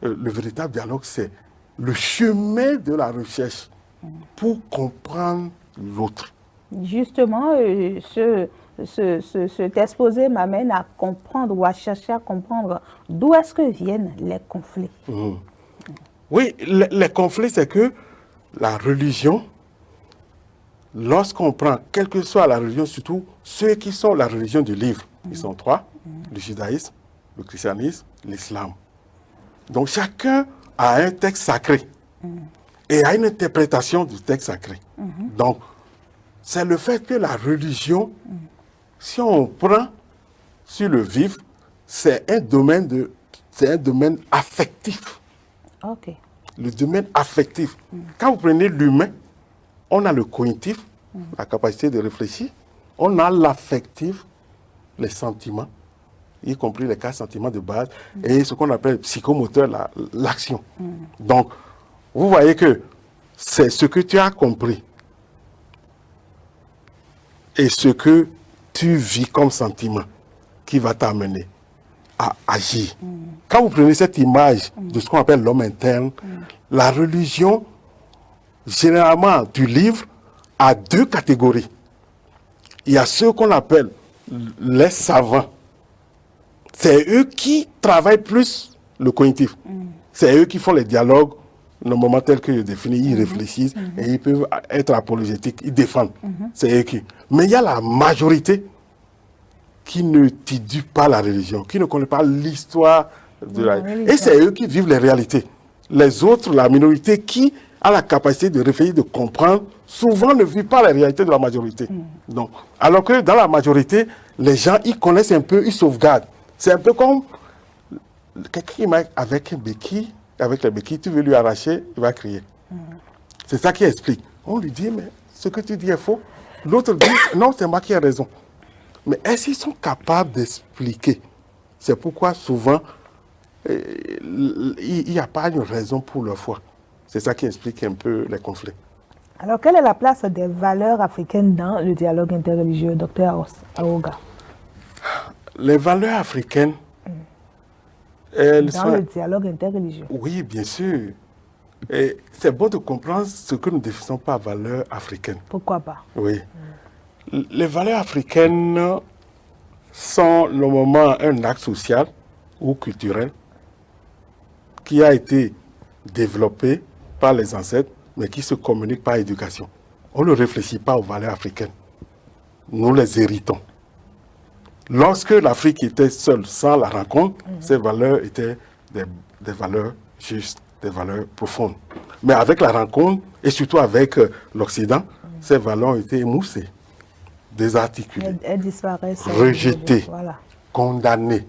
le véritable dialogue, c'est le chemin de la recherche pour comprendre l'autre. Justement, cet exposé m'amène à comprendre ou à chercher à comprendre d'où est-ce que viennent les conflits. Oui, les conflits, c'est que la religion, lorsqu'on prend, quelle que soit la religion, surtout ceux qui sont la religion du livre, ils sont trois, le judaïsme, le christianisme, l'islam. Donc chacun a un texte sacré et a une interprétation du texte sacré. Donc, c'est le fait que la religion, si on prend sur le vif, c'est un domaine affectif. Ok. Le domaine affectif. Quand vous prenez l'humain, on a le cognitif, la capacité de réfléchir, on a l'affectif, les sentiments, y compris les 4 sentiments de base, et ce qu'on appelle psychomoteur, l'action. Donc, vous voyez que c'est ce que tu as compris et ce que tu vis comme sentiment qui va t'amener à agir. Quand vous prenez cette image de ce qu'on appelle l'homme interne, la religion, généralement du livre, a 2 catégories. Il y a ceux qu'on appelle les savants. C'est eux qui travaillent plus le cognitif. C'est eux qui font les dialogues, le moment tel que je définis, ils réfléchissent et ils peuvent être apologétiques, ils défendent. C'est eux qui. Mais il y a la majorité qui ne étudie pas la religion, qui ne connaît pas l'histoire de la religion. Et c'est eux qui vivent les réalités. Les autres, la minorité qui a la capacité de réfléchir, de comprendre, souvent ne vivent pas la réalité de la majorité. Donc, alors que dans la majorité, les gens, ils connaissent un peu, ils sauvegardent. C'est un peu comme quelqu'un qui marche avec un béquille, avec les béquilles, tu veux lui arracher, il va crier. C'est ça qui explique. On lui dit, mais ce que tu dis est faux. L'autre dit, non, c'est moi qui ai raison. Mais est-ce qu'ils sont capables d'expliquer? C'est pourquoi souvent, il n'y a pas une raison pour leur foi. C'est ça qui explique un peu les conflits. Alors, quelle est la place des valeurs africaines dans le dialogue interreligieux, Dr Awoga? Les valeurs africaines, dans le dialogue interreligieux. Oui, bien sûr. Et c'est bon de comprendre ce que nous définissons par valeurs africaines. Pourquoi pas? Oui. Les valeurs africaines sont normalement un acte social ou culturel qui a été développé par les ancêtres, mais qui se communique par éducation. On ne réfléchit pas aux valeurs africaines. Nous les héritons. Lorsque l'Afrique était seule, sans la rencontre, ces valeurs étaient des valeurs justes, des valeurs profondes. Mais avec la rencontre, et surtout avec l'Occident, ces valeurs ont été émoussées, désarticulées, elles disparaissent, rejetées, voilà, condamnées,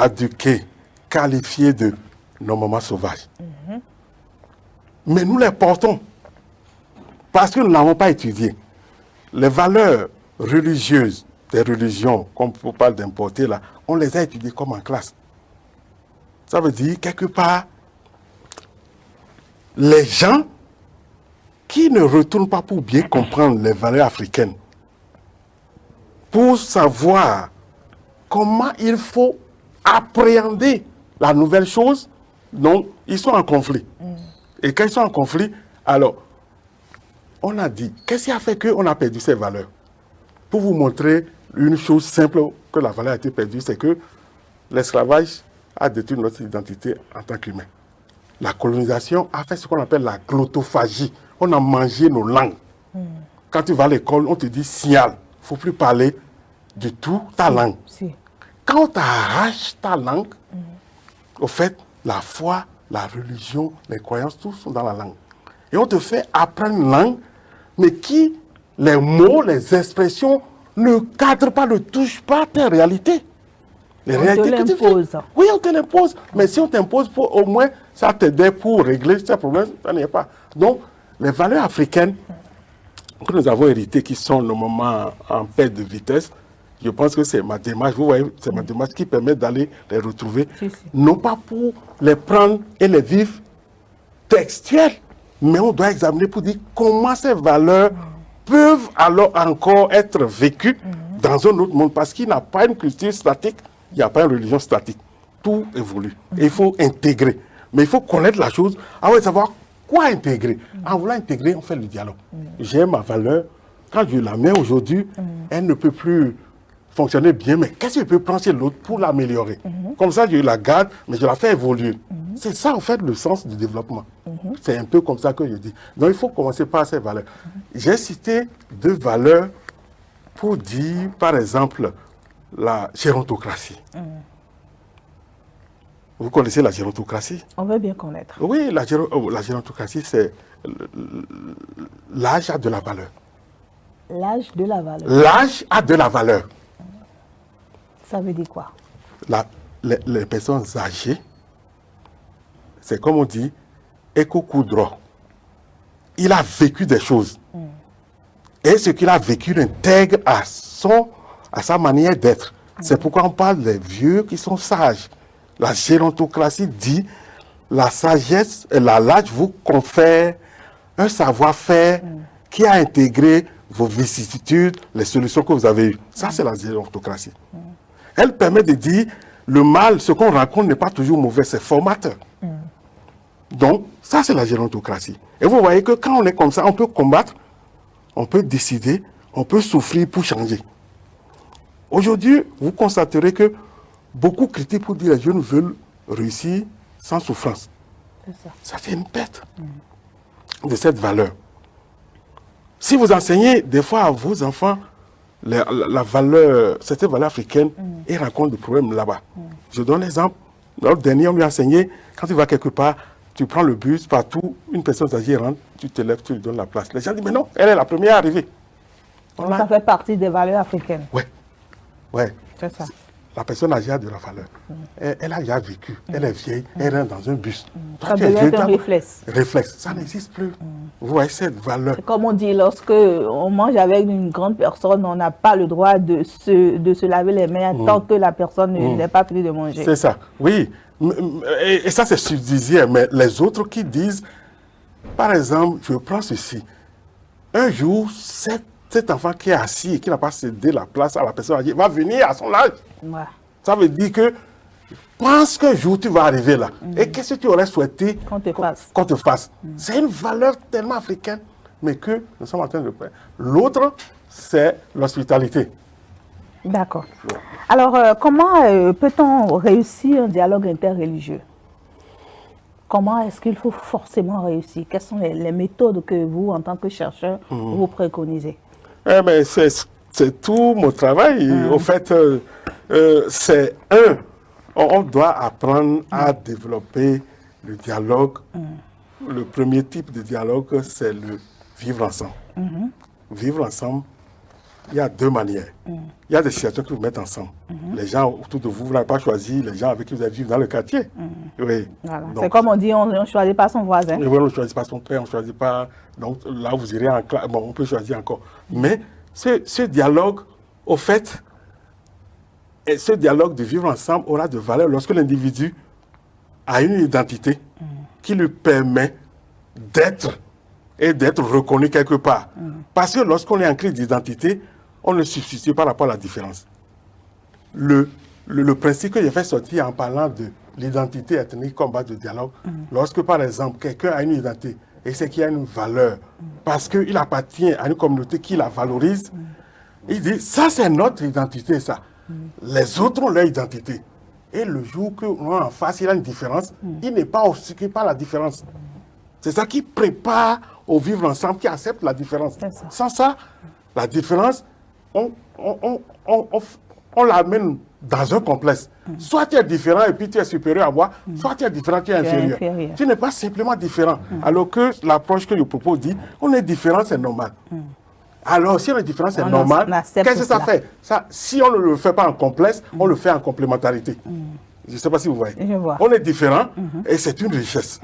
éduquées, qualifiées de normalement sauvages. Mais nous les portons parce que nous n'avons pas étudié. Les valeurs religieuses des religions, comme on parle d'importer là, on les a étudiées comme en classe. Ça veut dire, quelque part, les gens qui ne retournent pas pour bien comprendre les valeurs africaines, pour savoir comment il faut appréhender la nouvelle chose, donc ils sont en conflit. Et quand ils sont en conflit, alors, on a dit, qu'est-ce qui a fait qu'on a perdu ces valeurs? Pour vous montrer une chose simple que la valeur a été perdue, c'est que l'esclavage a détruit notre identité en tant qu'humain. La colonisation a fait ce qu'on appelle la glottophagie. On a mangé nos langues. Quand tu vas à l'école, on te dit signal. Il ne faut plus parler du tout ta langue. Si. Quand on t'arrache ta langue, au fait, la foi, la religion, les croyances, tout sont dans la langue. Et on te fait apprendre une langue, mais qui, les mots, les expressions, ne cadrent pas, ne touchent pas tes réalités. Les On réalités te que tu l'impose. fais. Oui, on te l'impose. Mais si on t'impose, au moins, ça t'aide pour régler ces problèmes, ça n'y est pas. Donc, les valeurs africaines que nous avons héritées, qui sont normalement en perte de vitesse, je pense que c'est ma démarche, vous voyez, c'est ma démarche qui permet d'aller les retrouver, Si, si. non pas pour les prendre et les vivre textuels, mais on doit examiner pour dire comment ces valeurs peuvent alors encore être vécues dans un autre monde, parce qu'il n'y a pas une culture statique, il n'y a pas une religion statique. Tout évolue. Et il faut intégrer. Mais il faut connaître la chose, avant de savoir quoi intégrer. En voulant intégrer, on fait le dialogue. J'ai ma valeur. Quand je la mets aujourd'hui, elle ne peut plus fonctionner bien, mais qu'est-ce que je peux prendre chez l'autre pour l'améliorer? Comme ça, je la garde, mais je la fais évoluer. C'est ça, en fait, le sens du développement. C'est un peu comme ça que je dis. Donc, il faut commencer par ces valeurs. J'ai cité 2 valeurs pour dire, par exemple, la gérontocratie. Vous connaissez la gérontocratie? On veut bien connaître. Oui, la gérontocratie, c'est l'âge a de la valeur. L'âge de la valeur. L'âge a de la valeur. Ça veut dire quoi? Les personnes âgées, c'est comme on dit, éco-coudre. Il a vécu des choses. Et ce qu'il a vécu l'intègre à sa manière d'être. C'est pourquoi on parle des vieux qui sont sages. La gérontocratie dit, la sagesse et l'âge vous confère un savoir-faire qui a intégré vos vicissitudes, les solutions que vous avez eues. Ça, c'est la gérontocratie. Elle permet de dire, le mal, ce qu'on raconte n'est pas toujours mauvais, c'est formateur. Donc, ça, c'est la gérontocratie. Et vous voyez que quand on est comme ça, on peut combattre, on peut décider, on peut souffrir pour changer. Aujourd'hui, vous constaterez que beaucoup critiquent pour dire que les jeunes veulent réussir sans souffrance. C'est ça. Ça, c'est une perte de cette valeur. Si vous enseignez des fois à vos enfants la valeur, cette valeur africaine, ils rencontrent des problèmes là-bas. Je donne l'exemple. L'autre dernier, on lui a enseigné, quand tu vas quelque part, tu prends le bus, partout, une personne âgée rentre, tu te lèves, tu lui donnes la place. Les gens disent, mais non, elle est la première à arriver. Donc, ça fait partie des valeurs africaines. Oui. Ouais. C'est ça. La personne âgée a de la valeur. Elle a déjà vécu. Elle est vieille. Elle rentre dans un bus. Toi, Ça tu es devient jeune, un tu as- réflexe. Réflexe. Ça n'existe plus. Vous voyez cette valeur. C'est comme on dit, lorsque on mange avec une grande personne, on n'a pas le droit de se laver les mains tant que la personne n'est pas fini de manger. C'est ça. Oui. Et ça, c'est subsidiaire. Mais les autres qui disent, par exemple, je prends ceci. Un jour, cet enfant qui est assis et qui n'a pas cédé la place à la personne âgée va venir à son âge. Ouais. Ça veut dire que pense qu'un jour tu vas arriver là. Et qu'est-ce que tu aurais souhaité Qu'on te fasse. qu'on te fasse? C'est une valeur tellement africaine, mais que nous sommes en train de faire. L'autre, c'est l'hospitalité. D'accord. Alors, comment peut-on réussir un dialogue interreligieux? Comment est-ce qu'il faut forcément réussir? Quelles sont les méthodes que vous, en tant que chercheur, vous préconisez? Eh ben, c'est tout mon travail. Au fait, c'est on doit apprendre à développer le dialogue. Le premier type de dialogue, c'est le vivre ensemble. Vivre ensemble, il y a 2 manières. Il y a des situations qui vous mettent ensemble. Les gens autour de vous, vous n'avez pas choisi les gens avec qui vous allez vivre dans le quartier. Oui. Voilà. Donc, C'est comme on dit, on ne choisit pas son voisin. oui, on ne choisit pas son père, on ne choisit pas. Donc là, vous irez en classe. Bon, on peut choisir encore. Mais ce dialogue, au fait, et ce dialogue de vivre ensemble aura de valeur lorsque l'individu a une identité qui lui permet d'être et d'être reconnu quelque part. Parce que lorsqu'on est en crise d'identité, on ne substitue pas par rapport à la différence. Le principe que j'ai fait sortir en parlant de l'identité ethnique comme base de dialogue, lorsque par exemple quelqu'un a une identité et c'est qu'il a une valeur, parce qu'il appartient à une communauté qui la valorise, il dit ça c'est notre identité ça. Les autres ont leur identité. Et le jour qu'on est en face, il a une différence, il n'est pas obsédé par la différence. C'est ça qui prépare au vivre ensemble, qui accepte la différence. Sans ça, la différence, on l'amène dans un complexe. Soit tu es différent et puis tu es supérieur à moi, soit tu es différent, tu es inférieur. Tu n'es pas simplement différent. Alors que l'approche que je propose dit, on est différent, c'est normal. Alors, si on est différent, c'est normal. Qu'est-ce que ça fait ça, si on ne le fait pas en complexe, on le fait en complémentarité. Je ne sais pas si vous voyez. On est différent et c'est une richesse.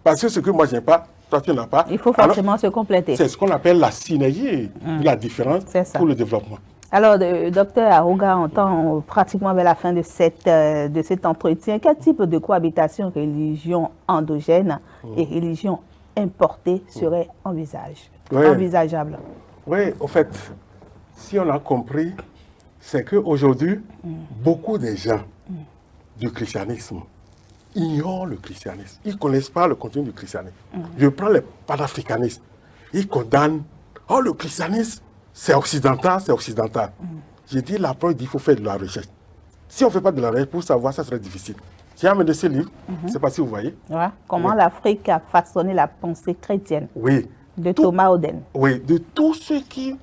Parce que ce que moi, je n'ai pas, toi, tu n'as pas. Il faut forcément se compléter. C'est ce qu'on appelle la synergie, la différence pour le développement. Alors, docteur Arouga, on tend pratiquement vers la fin de cet entretien. Quel type de cohabitation religion endogène et religion importée serait envisageable? Oui, au fait, si on a compris, c'est qu'aujourd'hui, beaucoup de gens du christianisme ignorent le christianisme. Ils ne connaissent pas le contenu du christianisme. Je prends les panafricanistes. Ils condamnent, oh, le christianisme, c'est occidental, c'est occidental. J'ai dit, l'approche dit qu'il faut faire de la recherche. Si on ne fait pas de la recherche, pour savoir, ça serait difficile. J'ai amené ce livre, je ne sais pas si vous voyez. Ouais. Comment l'Afrique a façonné la pensée chrétienne. Oui. De Thomas Oden. Oui, de tous ceux qui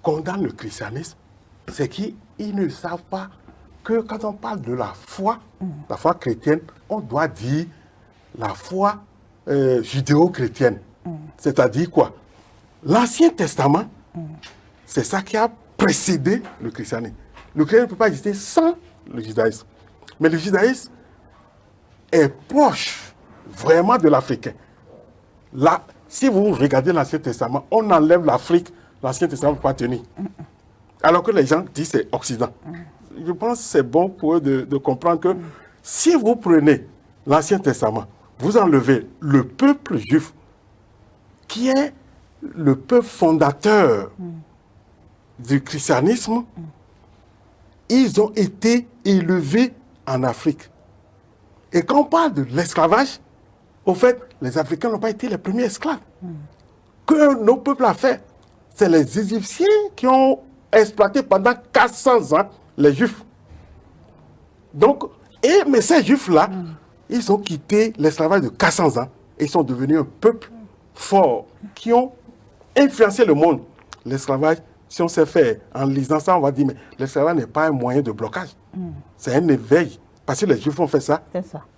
condamnent le christianisme, c'est qu'ils ne savent pas que quand on parle de la foi chrétienne, on doit dire la foi judéo-chrétienne. C'est-à-dire quoi? L'Ancien Testament, c'est ça qui a précédé le christianisme. Le christianisme ne peut pas exister sans le judaïsme. Mais le judaïsme est proche vraiment de l'Africain. Là, si vous regardez l'Ancien Testament, on enlève l'Afrique, l'Ancien Testament ne peut pas tenir. Alors que les gens disent c'est Occident. Je pense que c'est bon pour eux de comprendre que si vous prenez l'Ancien Testament, vous enlevez le peuple juif, qui est le peuple fondateur du christianisme, ils ont été élevés en Afrique. Et quand on parle de l'esclavage, au fait, les Africains n'ont pas été les premiers esclaves. Que nos peuples ont fait, c'est les Égyptiens qui ont exploité pendant 400 ans les Juifs. Donc, mais ces Juifs-là, ils ont quitté l'esclavage de 400 ans et ils sont devenus un peuple fort qui ont influencé le monde. L'esclavage, si on s'est fait en lisant ça, on va dire, mais l'esclavage n'est pas un moyen de blocage. C'est un éveil. Parce que les Juifs ont fait ça.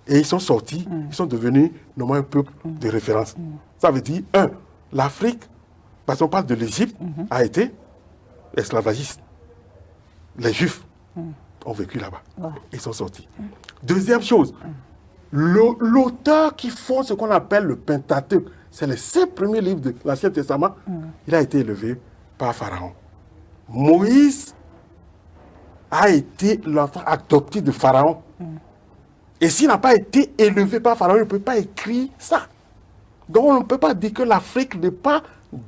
Et ils sont sortis, ils sont devenus normalement un peuple de référence. Ça veut dire, l'Afrique, parce qu'on parle de l'Égypte, a été esclavagiste. Les Juifs ont vécu là-bas. Ils sont sortis. Deuxième chose, l'auteur qui fonde ce qu'on appelle le Pentateuque, c'est les 5 premiers livres de l'Ancien Testament, il a été élevé par Pharaon. Moïse a été l'enfant adopté de Pharaon. Et s'il n'a pas été élevé par Pharaon, il ne peut pas écrire ça. Donc on ne peut pas dire que l'Afrique n'est pas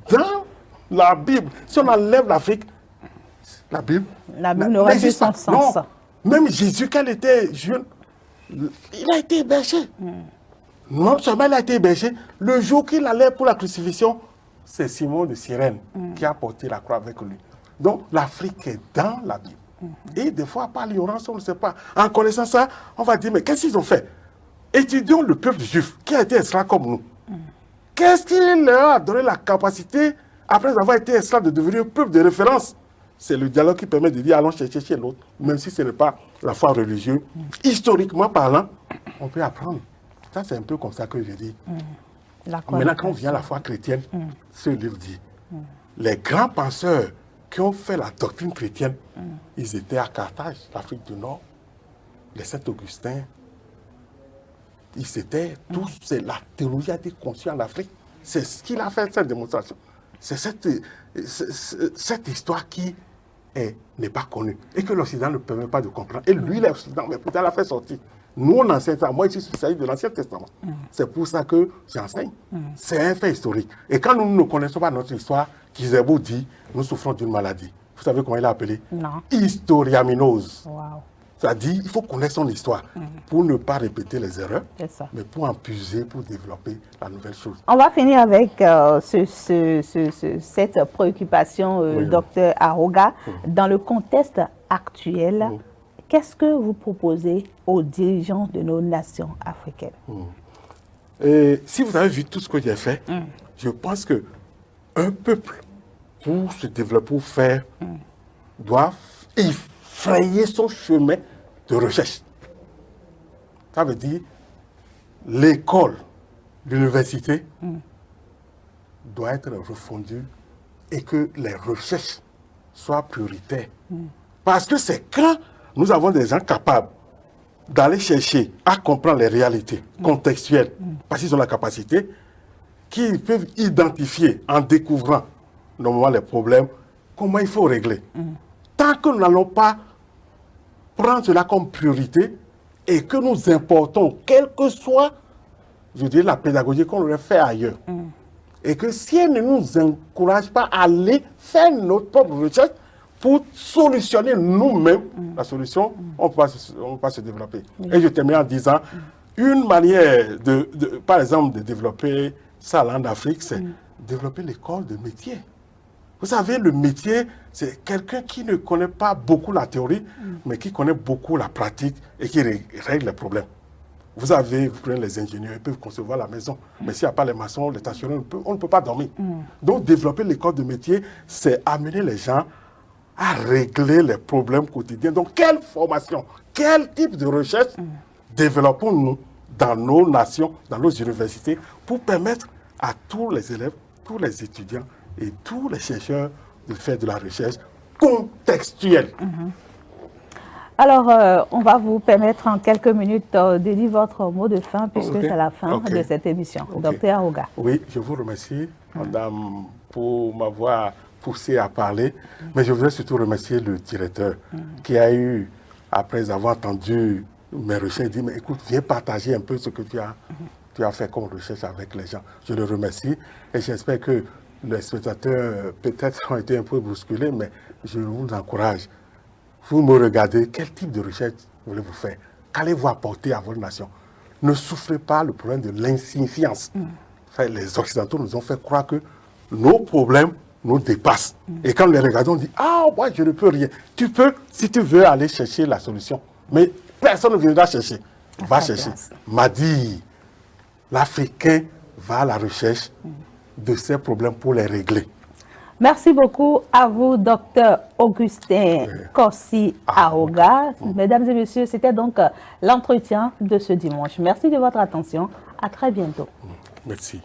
dans la Bible. Si on enlève l'Afrique, la Bible n'aurait plus son sens. Non. Même Jésus, quand il était jeune, il a été hébergé. Non seulement il a été hébergé, le jour qu'il allait pour la crucifixion, c'est Simon de Cyrène qui a porté la croix avec lui. Donc l'Afrique est dans la Bible. Et des fois, par l'ignorance, on ne sait pas. En connaissant ça, on va dire, mais qu'est-ce qu'ils ont fait? Étudions le peuple juif qui a été esclave comme nous. Qu'est-ce qui leur a donné la capacité, après avoir été esclave, de devenir un peuple de référence? C'est le dialogue qui permet de dire, allons chercher chez l'autre, même si ce n'est pas la foi religieuse. Historiquement parlant, on peut apprendre. Ça, c'est un peu comme ça que je dis. Maintenant, quand on vient à la foi chrétienne, ce livre dit, les grands penseurs qui ont fait la doctrine chrétienne, ils étaient à Carthage, l'Afrique du Nord, les Saint-Augustin, ils étaient tous, la théologie a été conçue en Afrique. C'est ce qu'il a fait, cette démonstration. C'est cette histoire qui n'est pas connu et que l'Occident ne permet pas de comprendre. Et lui, l'Occident, mais pourtant, l'a fait sortir. Nous, on enseigne ça. Moi, je suis spécialiste de l'Ancien Testament. C'est pour ça que j'enseigne. C'est un fait historique. Et quand nous ne connaissons pas notre histoire, Kizerbo dit, nous souffrons d'une maladie. Vous savez comment il l'a appelé? Non. Historiaminose. Wow. C'est-à-dire, il faut connaître son histoire pour ne pas répéter les erreurs, C'est ça. mais pour en puiser, pour développer la nouvelle chose. On va finir avec cette préoccupation, Oui. docteur Aroga. Dans le contexte actuel, qu'est-ce que vous proposez aux dirigeants de nos nations africaines? Et si vous avez vu tout ce que j'ai fait, je pense que un peuple, pour se développer, pour faire, doit frayer son chemin de recherche. Ça veut dire l'école, l'université doit être refondue et que les recherches soient prioritaires. Parce que c'est quand nous avons des gens capables d'aller chercher à comprendre les réalités contextuelles, parce qu'ils ont la capacité, qu'ils peuvent identifier en découvrant normalement les problèmes, comment il faut régler. Tant que nous n'allons pas prendre cela comme priorité et que nous importons, quelle que soit, je dirais, la pédagogie qu'on aurait fait ailleurs, et que si elle ne nous encourage pas à aller faire notre propre recherche pour solutionner nous-mêmes la solution, on ne peut pas se développer. Et je termine en disant, une manière, par exemple, de développer ça en Afrique, c'est développer l'école de métier. Vous savez, le métier, c'est quelqu'un qui ne connaît pas beaucoup la théorie, mais qui connaît beaucoup la pratique et qui règle les problèmes. Vous prenez les ingénieurs, ils peuvent concevoir la maison, mais s'il n'y a pas les maçons, les tâcherons, on ne peut pas dormir. Donc, développer l'école de métier, c'est amener les gens à régler les problèmes quotidiens. Donc, quelle formation, quel type de recherche développons-nous dans nos nations, dans nos universités, pour permettre à tous les élèves, tous les étudiants et tous les chercheurs de faire de la recherche contextuelle. Alors, on va vous permettre en quelques minutes de dire votre mot de fin, puisque c'est la fin de cette émission. Docteur Aroga. Oui, je vous remercie, madame, pour m'avoir poussé à parler, mais je voudrais surtout remercier le directeur qui a eu, après avoir entendu mes recherches, dit, mais écoute, viens partager un peu ce que tu as fait comme recherche avec les gens. Je le remercie et j'espère que les spectateurs peut-être ont été un peu bousculés, mais je vous encourage. Vous me regardez, quel type de recherche voulez-vous faire? Qu'allez-vous apporter à votre nation? Ne souffrez pas le problème de l'insignifiance. Les Occidentaux nous ont fait croire que nos problèmes nous dépassent. Et quand nous les regardons, on dit, ah, moi, je ne peux rien. Tu peux, si tu veux, aller chercher la solution. Mais personne ne viendra chercher. Va chercher. M'a dit, l'Africain va à la recherche de ces problèmes pour les régler. Merci beaucoup à vous, docteur Augustin Corsi Aroga. Mesdames et messieurs, c'était donc l'entretien de ce dimanche. Merci de votre attention. À très bientôt. Merci.